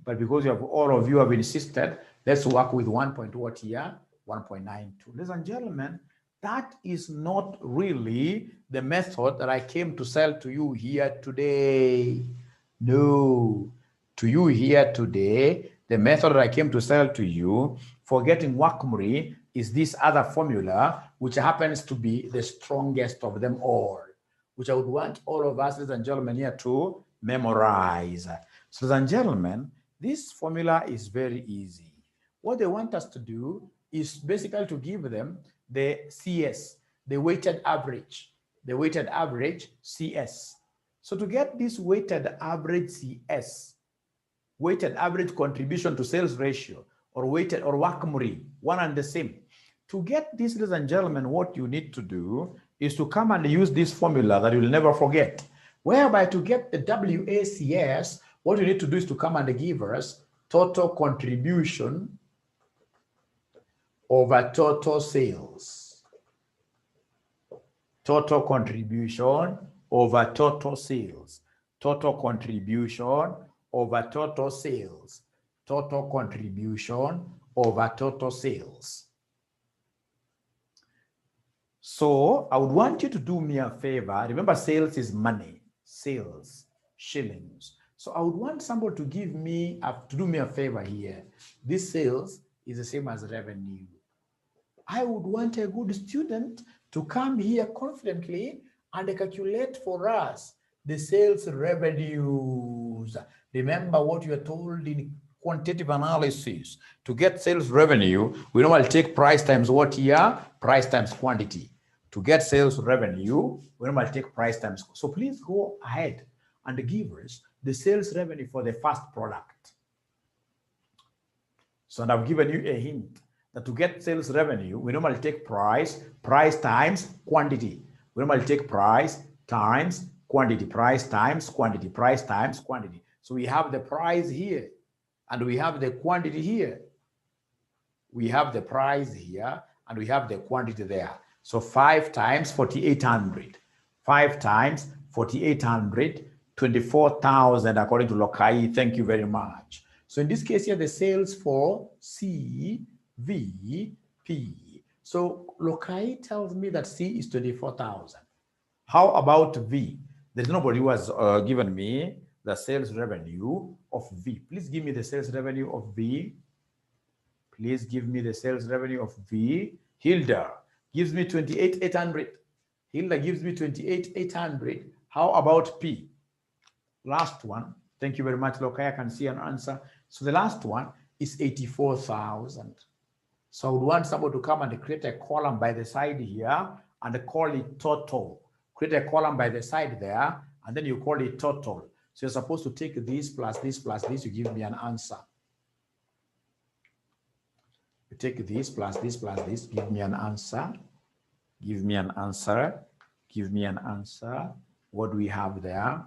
But because you have, all of you have insisted, let's work with 1.what here? 1.92. Ladies and gentlemen, that is not really the method that I came to sell to you here today. No. To you here today, the method that I came to sell to you for getting workmemory is this other formula, which happens to be the strongest of them all, which I would want all of us, ladies and gentlemen, here to memorize. So, ladies and gentlemen, this formula is very easy. what they want us to do is basically to give them the CS, the weighted average CS. So to get this weighted average CS, weighted average contribution to sales ratio, or weighted or WACMRI, one and the same. To get this, ladies and gentlemen, what you need to do is to come and use this formula that you'll never forget, whereby to get the WACS, what you need to do is to come and give us total contribution over total sales. Total contribution over total sales. Total contribution over total sales. Total contribution over total sales. So I would want you to do me a favor. Remember, sales is money. Sales, shillings. So I would want somebody to give me to do me a favor here. This sales is the same as revenue. I would want a good student to come here confidently and calculate for us the sales revenues. Remember what you are told in quantitative analysis. To get sales revenue, we normally take price times what here? Price times quantity. To get sales revenue, we normally take price times. So please go ahead and give us the sales revenue for the first product. So I've given you a hint that to get sales revenue, we normally take price times quantity. We normally take price times quantity, price times quantity, price times quantity. So we have the price here and we have the quantity here. We have the price here and we have the quantity there. So 5 times 4,800. 5 times 4,800, 24,000 according to Lokai. Thank you very much. So in this case here, the sales for CVP. So Lokai tells me that C is 24,000. How about V? There's nobody who has given me the sales revenue of V. Please give me the sales revenue of V. Please give me the sales revenue of V. Hilda gives me 28,800. Hilda gives me 28,800. How about P? Last one. Thank you very much, Lokai. I can see an answer. So the last one is 84,000. So I would want someone to come and create a column by the side here and call it total. Create a column by the side there, and then you call it total. So you're supposed to take this plus this plus this, you give me an answer. You take this plus this plus this, give me an answer. Give me an answer. Give me an answer. What do we have there?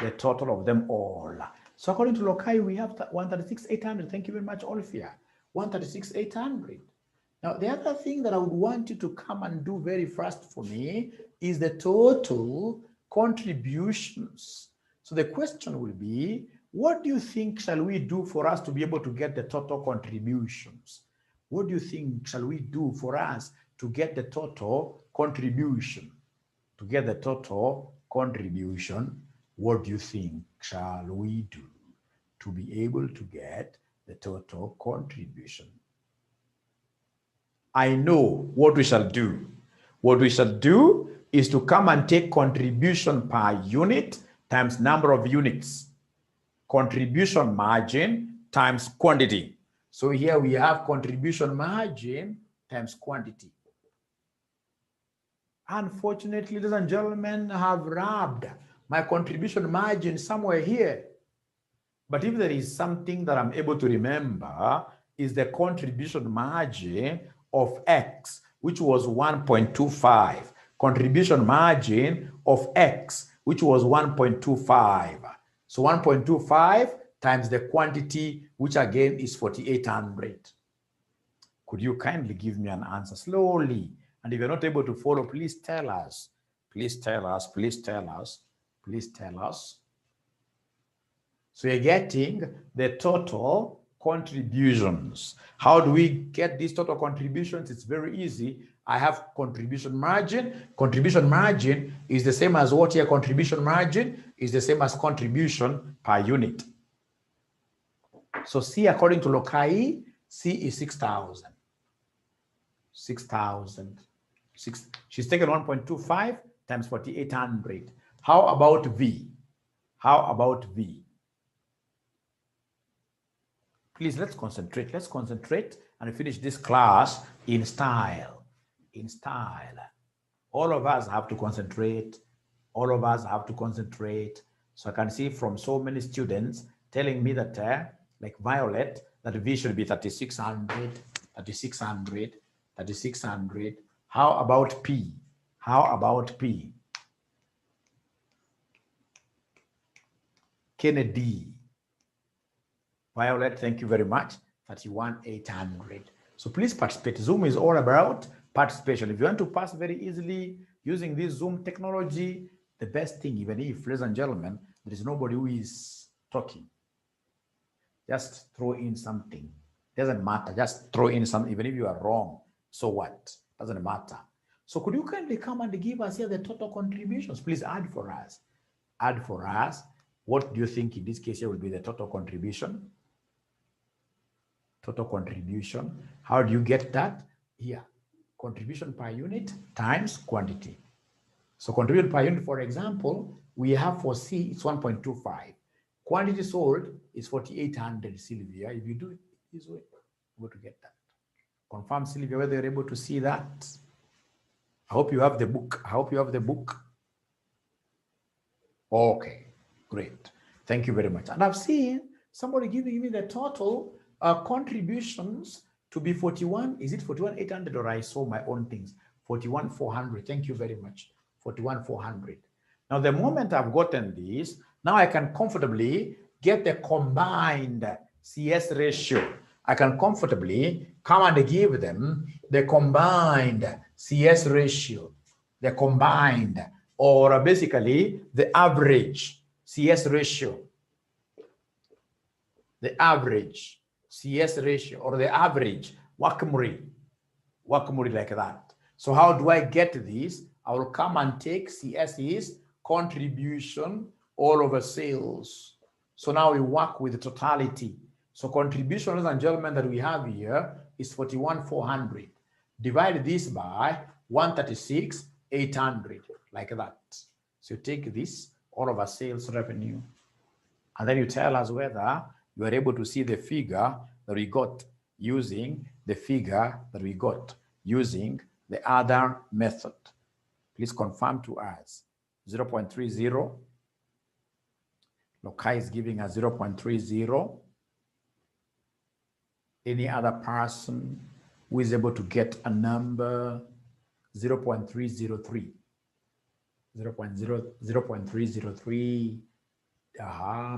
The total of them all. So according to Lokai, we have 136,800. Thank you very much, Olivia. 136,800. Now, the other thing that I would want you to come and do very fast for me is the total contributions. So the question will be, what do you think shall we do for us to be able to get the total contributions? What do you think shall we do for us to get the total contribution? To get the total contribution, what do you think shall we do to be able to get the total contribution? I know what we shall do. What we shall do is to come and take contribution per unit times number of units. Contribution margin times quantity. So here we have contribution margin times quantity. Unfortunately, ladies and gentlemen, I have rubbed my contribution margin somewhere here. But if there is something that I'm able to remember, is the contribution margin of X, which was 1.25. Contribution margin of X, which was 1.25. So 1.25 times the quantity, which again is 4,800. Could you kindly give me an answer slowly? And if you're not able to follow, please tell us. Please tell us. Please tell us. Please tell us. So you're getting the total contributions. How do we get these total contributions? It's very easy. I have contribution margin. Contribution margin is the same as what here? Contribution margin is the same as contribution per unit. So C, according to Lokai, C is 6,000. 6,000. She's taken 1.25 times 4,800. How about V? How about V? Please, let's concentrate. Let's concentrate and finish this class in style. In style. All of us have to concentrate. All of us have to concentrate. So I can see from so many students telling me that, like Violet, that V should be 3600, 3600, 3600. How about P? How about P? Kennedy. Violet, thank you very much. 31800. So please participate. Zoom is all about participation. If you want to pass very easily using this Zoom technology, the best thing, even if, ladies and gentlemen, there is nobody who is talking, just throw in something. Doesn't matter. Just throw in something, even if you are wrong. So what? Doesn't matter. So could you kindly come and give us here the total contributions? Please add for us. Add for us. What do you think in this case here will be the total contribution? Total contribution. How do you get that? Here, contribution per unit times quantity. So contribution per unit, for example, we have for C, it's 1.25. Quantity sold is 4,800, Sylvia. If you do it this way, you're able to get that. Confirm, Sylvia, whether you're able to see that. I hope you have the book. I hope you have the book. Okay, great. Thank you very much. And I've seen somebody giving me the total contributions to be 41. Is it 41,800 or I saw my own things? 41,400. Thank you very much. 41,400. Now, the moment I've gotten this, now I can comfortably get the combined CS ratio. I can comfortably come and give them the combined CS ratio, the combined, or basically the average CS ratio, the average CS ratio, or the average Wakamuri like that. So how do I get this? I will come and take CS is contribution all over sales. So now we work with the totality. So contribution, ladies and gentlemen, that we have here is 41,400. Divide this by 136,800, like that. So you take this all over sales revenue, and then you tell us whether you are able to see the figure that we got using the figure that we got using the other method. Please confirm to us. 0.30. Lokai is giving us 0.30. Any other person who is able to get a number? 0.303. 0.303.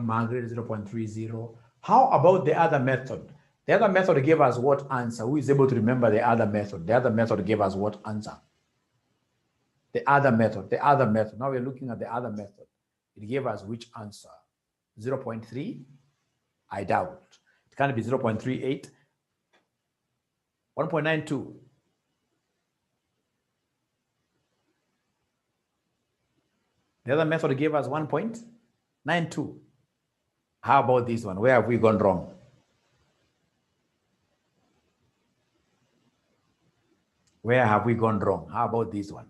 Margaret, 0.30. How about the other method? The other method gave us what answer? Who is able to remember the other method? The other method gave us what answer? The other method. Now we're looking at the other method. It gave us which answer? 0.3? I doubt. It can't be 0.38. 1.92. The other method gave us 1.92. How about this one? Where have we gone wrong? Where have we gone wrong? How about this one?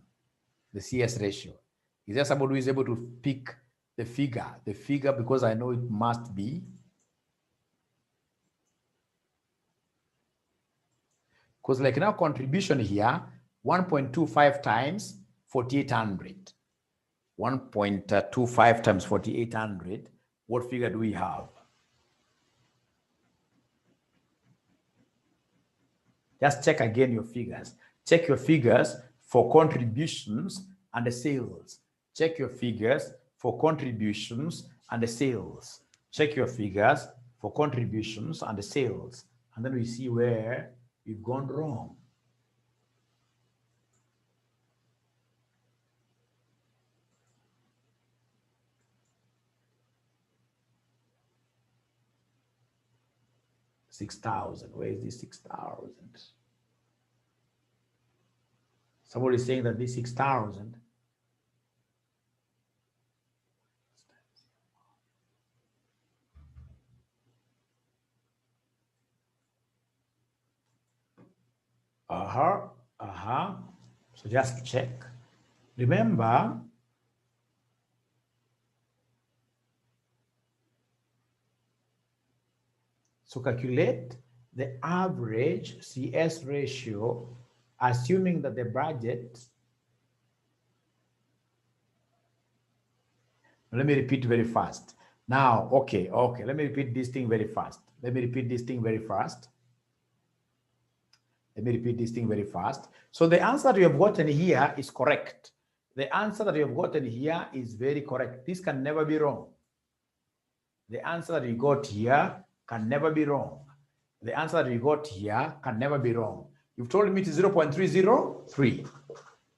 The CS ratio. Is there somebody who is able to pick the figure? The figure, because I know it must be. Because like now contribution here, 1.25 times 4,800. 1.25 times 4,800. What figure do we have? Just check again your figures. Check your figures for contributions and the sales. Check your figures for contributions and the sales. Check your figures for contributions and the sales. And then we see where we've gone wrong. $6,000. Where is this 6,000? Somebody is saying that this 6,000. So just check. Remember, So calculate the average CS ratio, assuming that the budget, let me repeat very fast. Now, okay, let me repeat this thing very fast. Let me repeat this thing very fast. Let me repeat this thing very fast. So the answer that you have gotten here is correct. The answer that you have gotten here is very correct. This can never be wrong. The answer that you got here can never be wrong. The answer that you got here can never be wrong. You've told me it is 0.303.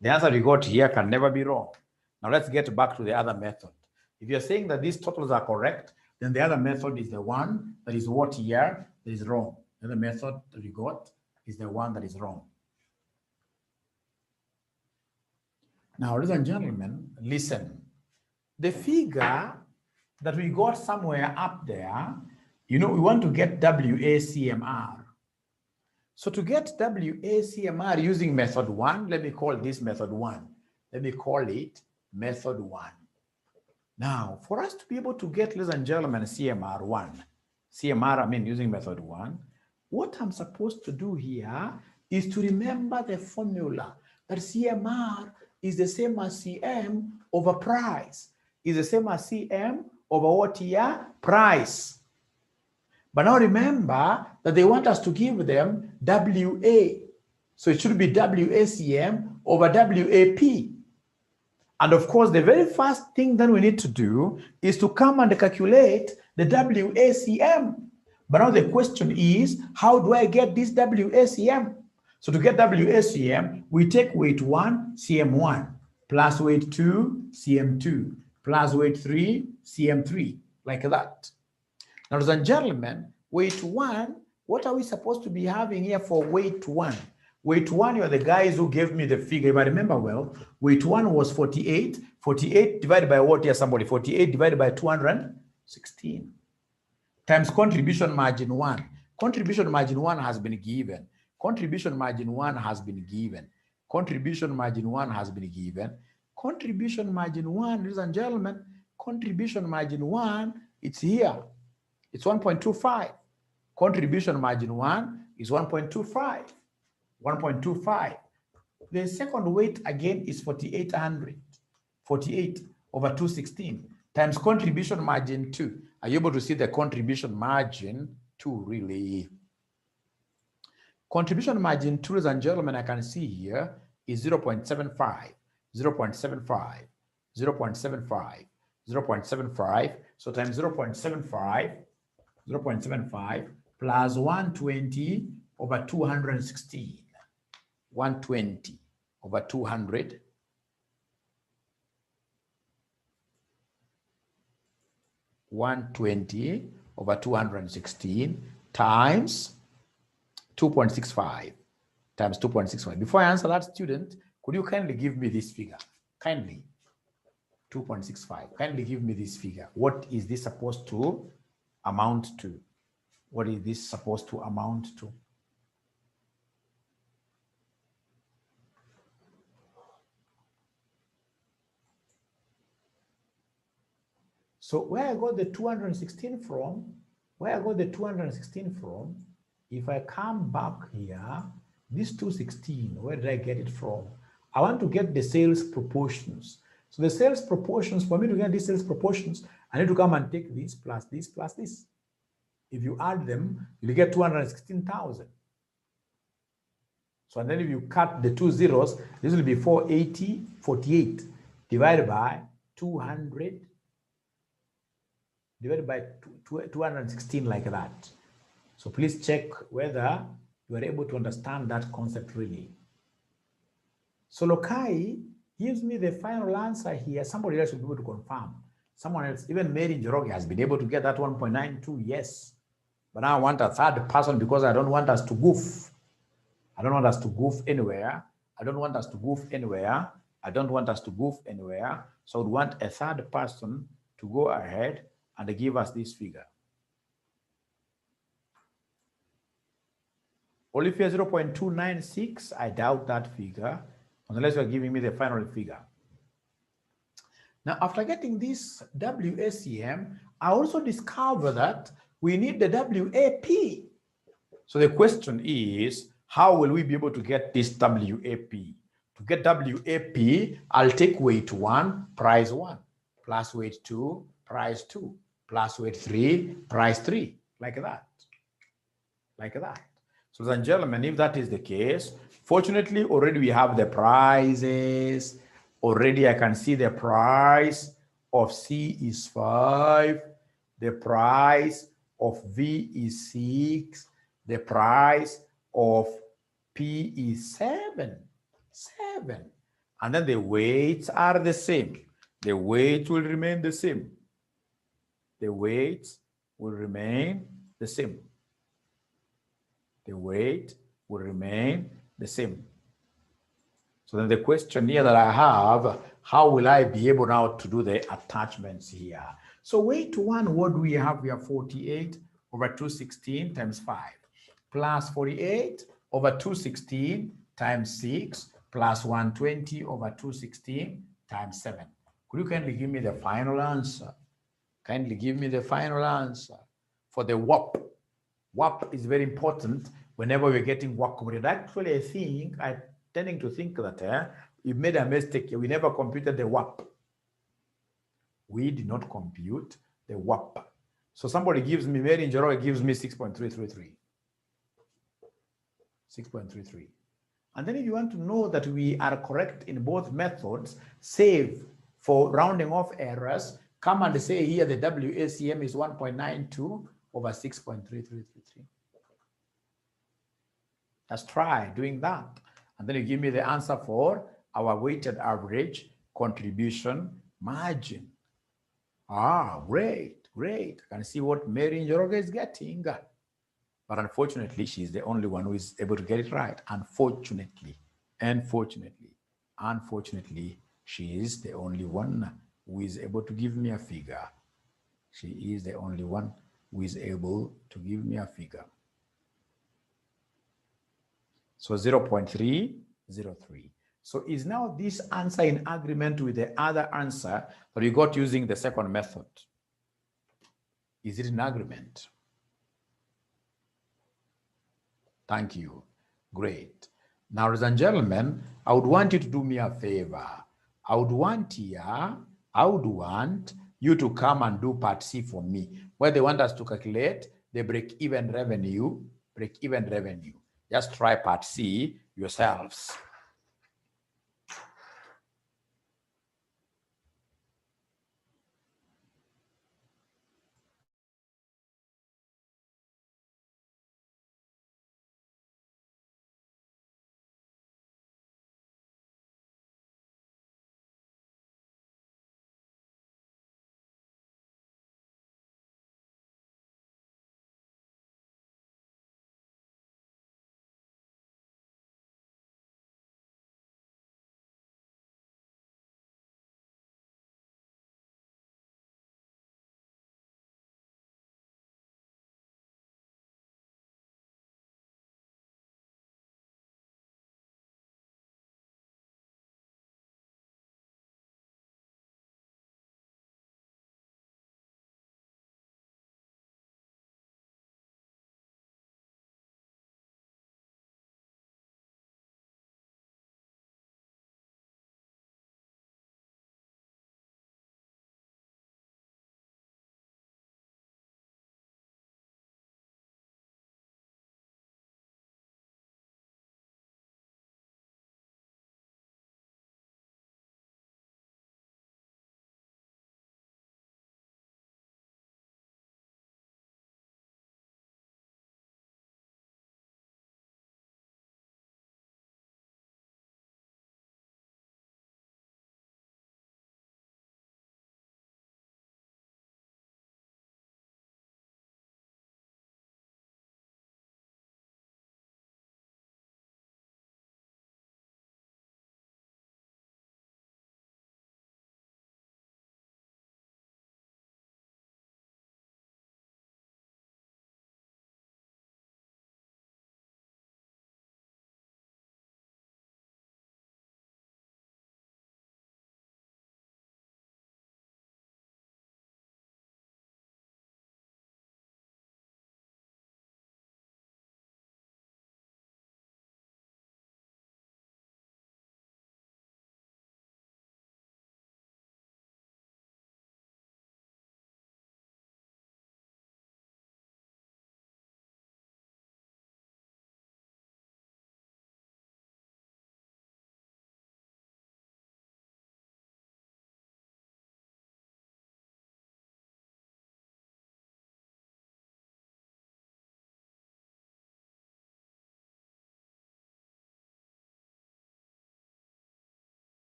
The answer you got here can never be wrong. Now let's get back to the other method. If you're saying that these totals are correct, then the other method is the one that is what here that is wrong. The other method that you got is the one that is wrong. Now, ladies and gentlemen, listen. The figure that we got somewhere up there, you know, we want to get WACMR. So to get WACMR using method 1, let me call this method 1. Let me call it method 1. Now, for us to be able to get, ladies and gentlemen, CMR, I mean using method 1, what I'm supposed to do here is to remember the formula that CMR is the same as CM over price, is the same as CM over what here? Price. But now remember that they want us to give them WA. So it should be WACM over WAP. And of course, the very first thing that we need to do is to come and calculate the WACM. But now the question is, how do I get this WACM? So to get WACM, we take weight 1, CM1, plus weight 2, CM2, plus weight 3, CM3, like that. Now, ladies and gentlemen, weight 1, what are we supposed to be having here for weight 1? Weight 1, you are the guys who gave me the figure. If I remember well, weight 1 was 48. 48 divided by what here, somebody? 48 divided by 216. Times contribution margin 1. Contribution margin 1 has been given. Contribution margin 1 has been given. Contribution margin 1 has been given. Contribution margin 1, ladies and gentlemen, contribution margin 1, it's here. It's 1.25. Contribution margin 1 is 1.25. 1.25. The second weight again is 4,800. 48 over 216 times contribution margin 2. Are you able to see the contribution margin 2 really? Contribution margin 2, ladies and gentlemen, I can see here is 0.75, 0.75, 0.75, 0.75. So times 0.75, 0.75 plus 120 over 216. 120 over 200. 120 over 216 times 2.65 times 2.65. Before I answer that, student, could you kindly give me this figure? Kindly. 2.65. Kindly give me this figure. What is this supposed to amount to? What is this supposed to amount to? So where I got the 216 from, if I come back here, this 216, where did I get it from? I want to get the sales proportions. So the sales proportions, for me to get these sales proportions, I need to come and take this plus this plus this. If you add them, you'll get 216,000. So and then if you cut the two zeros, this will be 480.48 divided by 200 divided by 216, like that. So please check whether you are able to understand that concept really. So Lokai gives me the final answer here. Somebody else will be able to confirm. Someone else, even Mary Njoroge, has been able to get that 1.92, yes. But now I want a third person because I don't want us to goof. I don't want us to goof anywhere. I don't want us to goof anywhere. I don't want us to goof anywhere. So I would want a third person to go ahead and give us this figure. Olivia 0.296, I doubt that figure, unless you're giving me the final figure. Now, after getting this WACM, I also discovered that we need the WAP. So the question is, how will we be able to get this WAP? To get WAP, I'll take weight 1, price 1, plus weight 2, price 2, plus weight 3, price 3, like that. Like that. So, ladies and gentlemen, if that is the case, fortunately, already we have the prices. Already I can see the price of C is 5, the price of V is 6, the price of P is 7. And then the weights are the same. The weights will remain the same. The weights will remain the same. The weight will remain the same. So then the question here that I have, how will I be able now to do the attachments here? So weight 1, what do we have here? 48 over 216 times 5 plus 48 over 216 times 6 plus 120 over 216 times 7. Could you kindly give me the final answer? Kindly give me the final answer for the WAP. WAP is very important whenever we're getting work with it. Actually, I'm tending to think that we made a mistake. We never computed the WAP. We did not compute the WAP. So somebody gives me, Mary Njoroge gives me 6.333. 6.33. And then if you want to know that we are correct in both methods, save for rounding off errors, come and say here the WACM is 1.92 over 6.3333. Just try doing that. And then you give me the answer for our weighted average contribution margin. Ah, great, great. I can see what Mary Njoroge is getting. But unfortunately, she's the only one who is able to get it right. Unfortunately, she is the only one who is able to give me a figure. She is the only one who is able to give me a figure. So 0.303. So is now this answer in agreement with the other answer that you got using the second method? Is it in agreement? Thank you. Great. Now, ladies and gentlemen, I would want you to do me a favor. I would want you to come and do part C for me, where they want us to calculate the break-even revenue. Just try part C yourselves.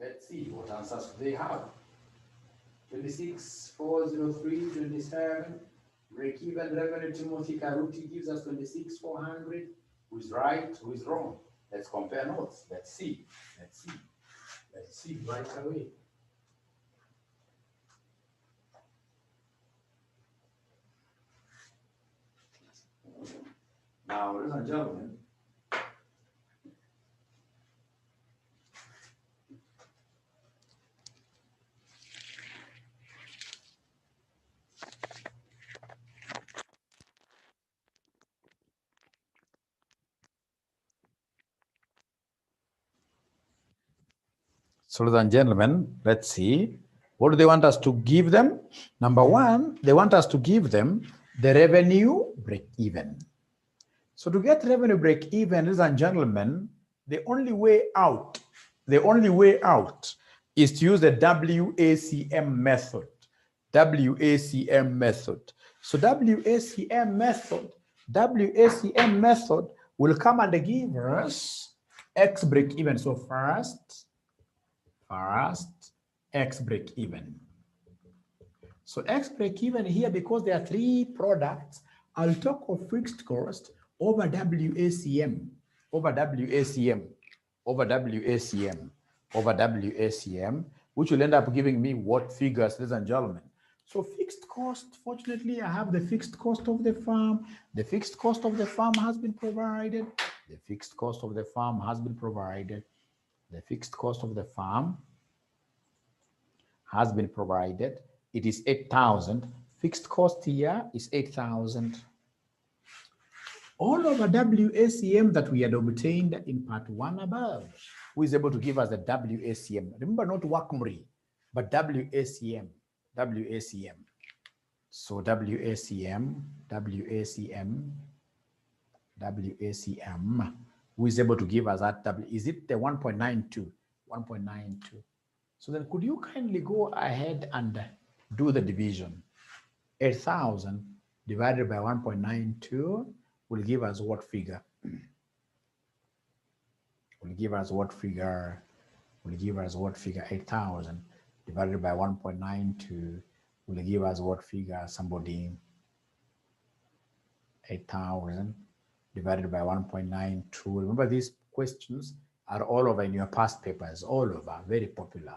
Let's see what answers they have. 26,403, 27. Break-even revenue, Timothy Karuti gives us 26,400. Who's right? Who is wrong? Let's compare notes. Let's see. Let's see. Let's see right away. Now, ladies and gentlemen, so, ladies and gentlemen, let's see. What do they want us to give them? Number one, they want us to give them the revenue break-even. So to get revenue break-even, ladies and gentlemen, the only way out is to use the WACM method. WACM method. So WACM method will come and give us X break-even. So first X break-even. So X break-even here, because there are three products, I'll talk of fixed cost over WACM, which will end up giving me what figures, ladies and gentlemen? So fixed cost, fortunately, I have the fixed cost of the farm. The fixed cost of the farm has been provided. The fixed cost of the farm has been provided. The fixed cost of the farm has been provided. It is 8,000. Fixed cost here is 8,000. All over WACM that we had obtained in part 1 above, who is able to give us the WACM. Remember, not WACMRI, but WACM. So WACM, who is able to give us that W? Is it the 1.92? 1.92. So then could you kindly go ahead and do the division? 8,000 divided by 1.92 will give us what figure? Will give us what figure? 8,000 divided by 1.92 will give us what figure? Somebody. 8,000 divided by 1.92. Remember, these questions are all over in your past papers, all over, very popular.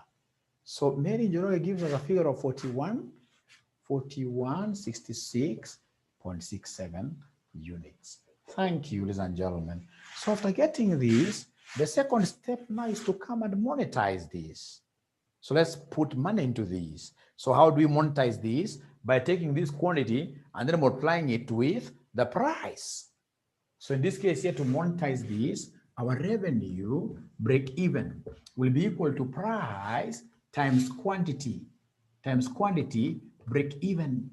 So Mary Njoroge gives us a figure of 4166.67 units. Thank you, ladies and gentlemen. So after getting these, the second step now is to come and monetize these. So let's put money into these. So how do we monetize these? By taking this quantity and then multiplying it with the price. So in this case here, to monetize these, our revenue break even will be equal to price times quantity break even.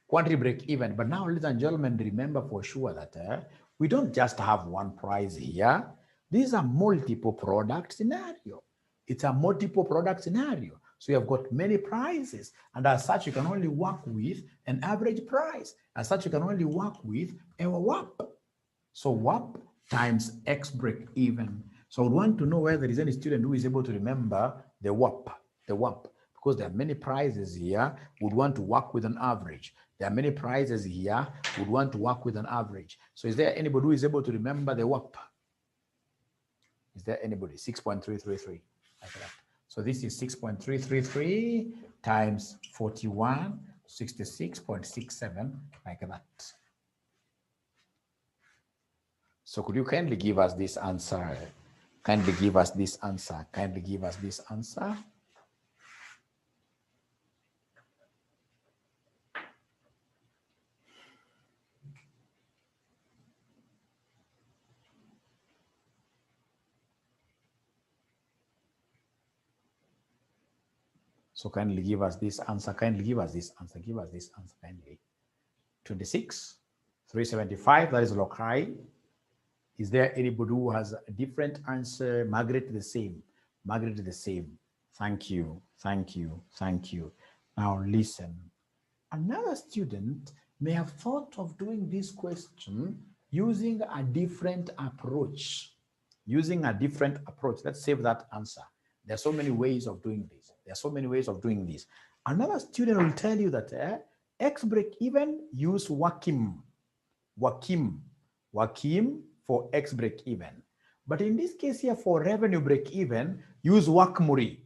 Quantity break even. But now, ladies and gentlemen, remember for sure that we don't just have one price here. These are multiple product scenario. It's a multiple product scenario. So you have got many prices, and as such, you can only work with an average price. As such, you can only work with a WAP. So WAP times X break even. So I would want to know whether there is any student who is able to remember the WAP, because there are many prices here, would want to work with an average. There are many prices here, would want to work with an average. So is there anybody who is able to remember the WAP? Is there anybody? 6.333. Like that. So this is 6.333 times 41, 66.67, like that. So could you kindly give us this answer? Kindly give us this answer. Kindly give us this answer. So kindly give us this answer. Kindly give us this answer. Give us this answer kindly. 26, 375. That is Lokai. Is there anybody who has a different answer? Margaret, the same. Margaret, the same. Thank you. Thank you. Thank you. Now listen. Another student may have thought of doing this question using a different approach. Let's save that answer. There are so many ways of doing this. There are so many ways of doing this. Another student will tell you that X break even use Wakim for X break even. But in this case here for revenue break even, use WACMURI.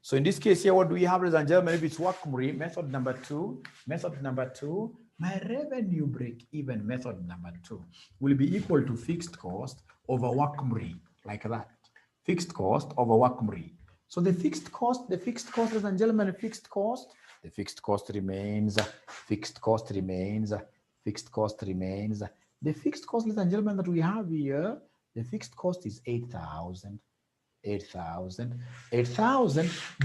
So in this case here, what do we have, ladies and gentlemen? If it's WACMURI, method number two, my revenue break even method number 2 will be equal to fixed cost over WACMURI, like that. Fixed cost over WACMURI. So the fixed cost, ladies and gentlemen, the fixed cost remains. The fixed cost, ladies and gentlemen, that we have here, the fixed cost is 8,000. 8,000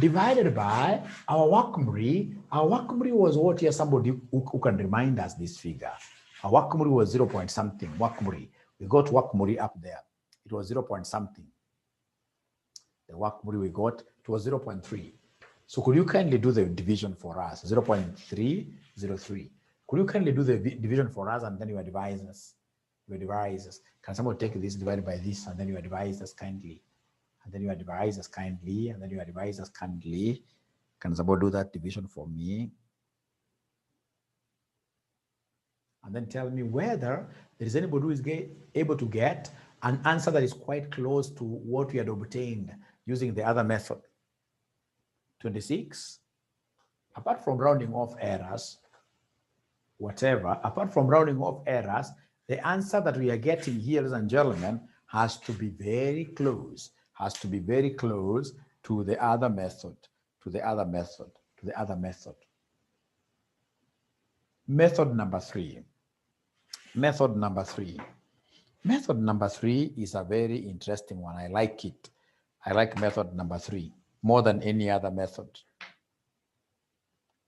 divided by our WACMURI. Our WACMURI was what here? Somebody who can remind us this figure. Our WACMURI was 0 point something. WACMURI. We got WACMURI up there. It was 0 point something. The WACMURI we got, it was 0.3. So could you kindly do the division for us? 0.303. Could you kindly do the division for us, and then you advise us? Can someone take this divided by this, and then you advise us kindly? And then you advise us kindly, and then you advise us kindly. Can someone do that division for me? And then tell me whether there is anybody who is able to get an answer that is quite close to what we had obtained using the other method. 26, apart from rounding off errors, apart from rounding off errors, the answer that we are getting here, ladies and gentlemen, has to be very close, to the other method, Method number three. Method number three is a very interesting one. I like it. I like method number 3 more than any other method.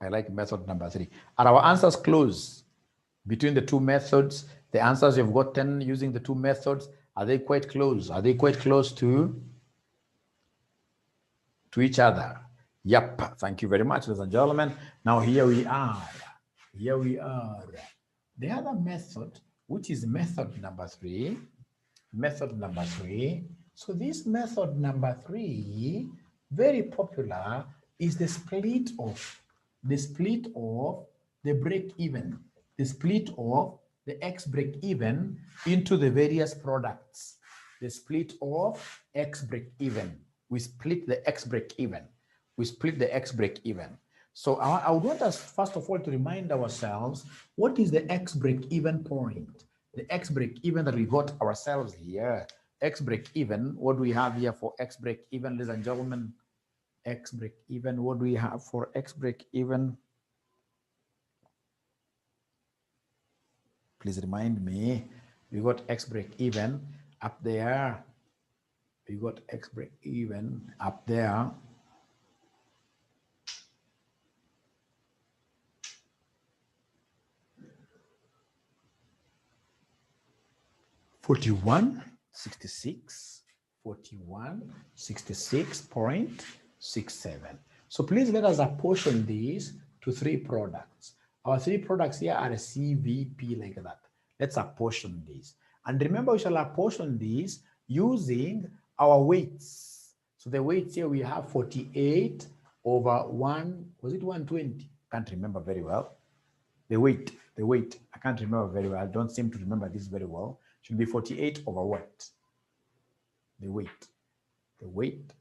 I like method number 3. Are our answers close between the two methods? The answers you've gotten using the two methods, are they quite close? Are they quite close to each other? Yep. Thank you very much, ladies and gentlemen. Now here we are. The other method, which is method number 3. So this method number 3, very popular, is the split of the break even, the split of the X break even into the various products. The split of X break even. We split the X break even. So I would want us first of all to remind ourselves, what is the X break even point? The X break even that we got ourselves here. X break even, what do we have here for X break even, ladies and gentlemen? X break even, what do we have for X break even? Please remind me. We got X break even up there. We got X break even up there. $41.66.67. So please let us apportion these to 3 products. Our 3 products here are a CVP like that. Let's apportion these. And remember, we shall apportion these using our weights. So the weights here we have 48 over 1, was it 120? Can't remember very well. The weight, I can't remember very well. I don't seem to remember this very well. Should be 48 over what? The weight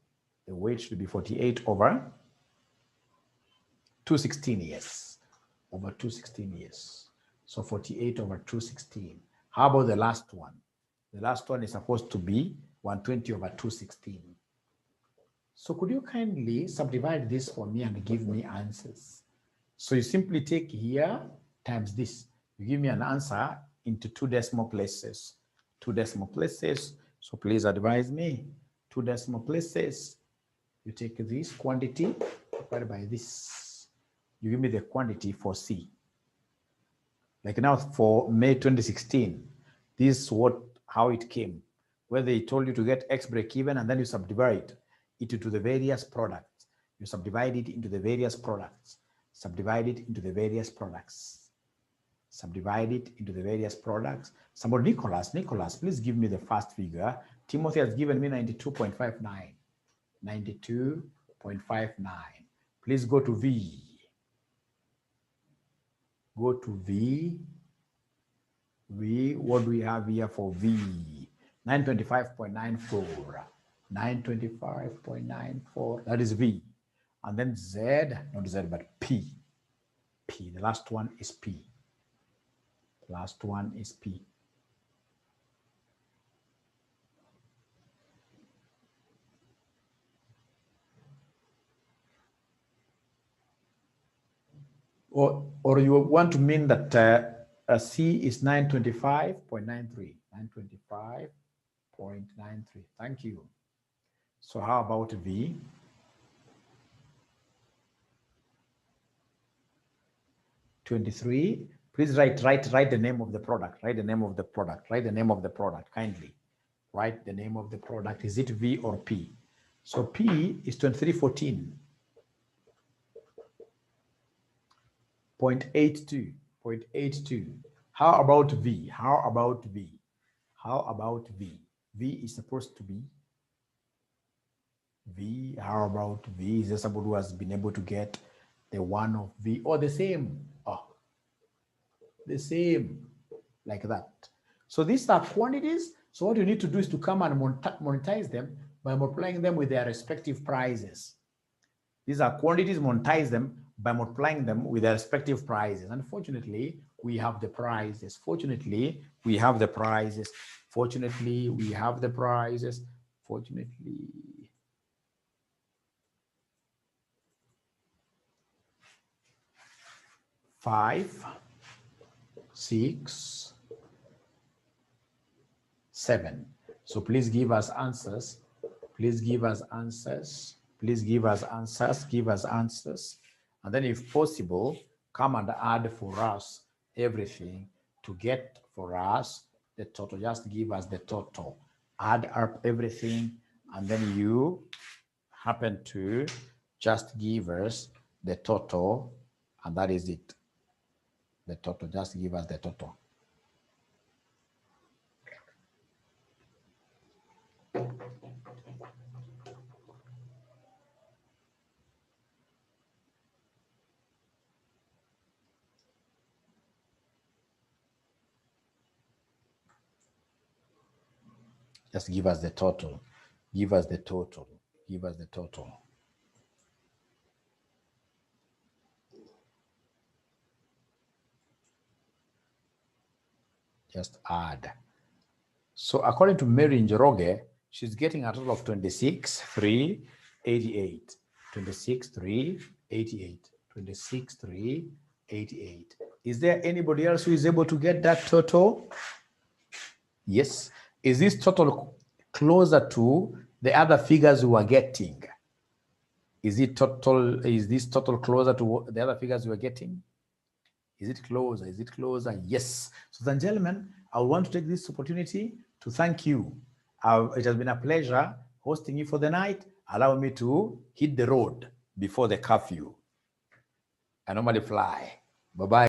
should be 48 over 216, yes. Over 216, yes. So 48 over 216. How about the last one? The last one is supposed to be 120 over 216. So could you kindly subdivide this for me and give me answers? So you simply take here times this. You give me an answer into 2 decimal places. 2 decimal places. So please advise me. 2 decimal places. You take this quantity divided by this. You give me the quantity for C. Like now for May 2016, this is how it came. Where they told you to get X break even, and then you subdivide it into the various products. You subdivide it into the various products. Subdivide it into the various products. Subdivide it into the various products. Somebody, Nicholas, please give me the first figure. Timothy has given me 92.59. 92.59. Please go to V. Go to V. V, what do we have here for V? 925.94. 925.94, that is V. And then Z, not Z, but P. P, the last one is P. Last one is P. Or you want to mean that C is 925.93. 925.93. Thank you. So how about V? $23. Please write the name of the product. Write the name of the product. Write the name of the product kindly. Write the name of the product. Is it V or P? So P is 2314. 0.82. How about V? How about V? How about V? V is supposed to be V. How about V? Is there somebody who has been able to get the one of V or the same? Oh, the same, like that. So these are quantities. So what you need to do is to come and monetize them by multiplying them with their respective prices. These are quantities, monetize them by multiplying them with their respective prices. Unfortunately, we have the prices. Fortunately, we have the prices. Fortunately, we have the prices. Fortunately. Five, 6, 7. So please give us answers. Please give us answers. Please give us answers. Give us answers. And then if possible, come and add for us everything to get for us the total. Just give us the total. Add up everything, and then you happen to just give us the total, and that is it. The total. Just give us the total. Just give us the total. Give us the total. Give us the total. Just add. So according to Mary Njoroge, she's getting a total of 26,388. 26,388. 26,388. Is there anybody else who is able to get that total? Yes. Is this total closer to the other figures we are getting? Is this total closer to the other figures we are getting? Is it closer? Is it closer? Yes. So then, gentlemen, I want to take this opportunity to thank you. It has been a pleasure hosting you for the night. Allow me to hit the road before the curfew. I normally fly. Bye-bye.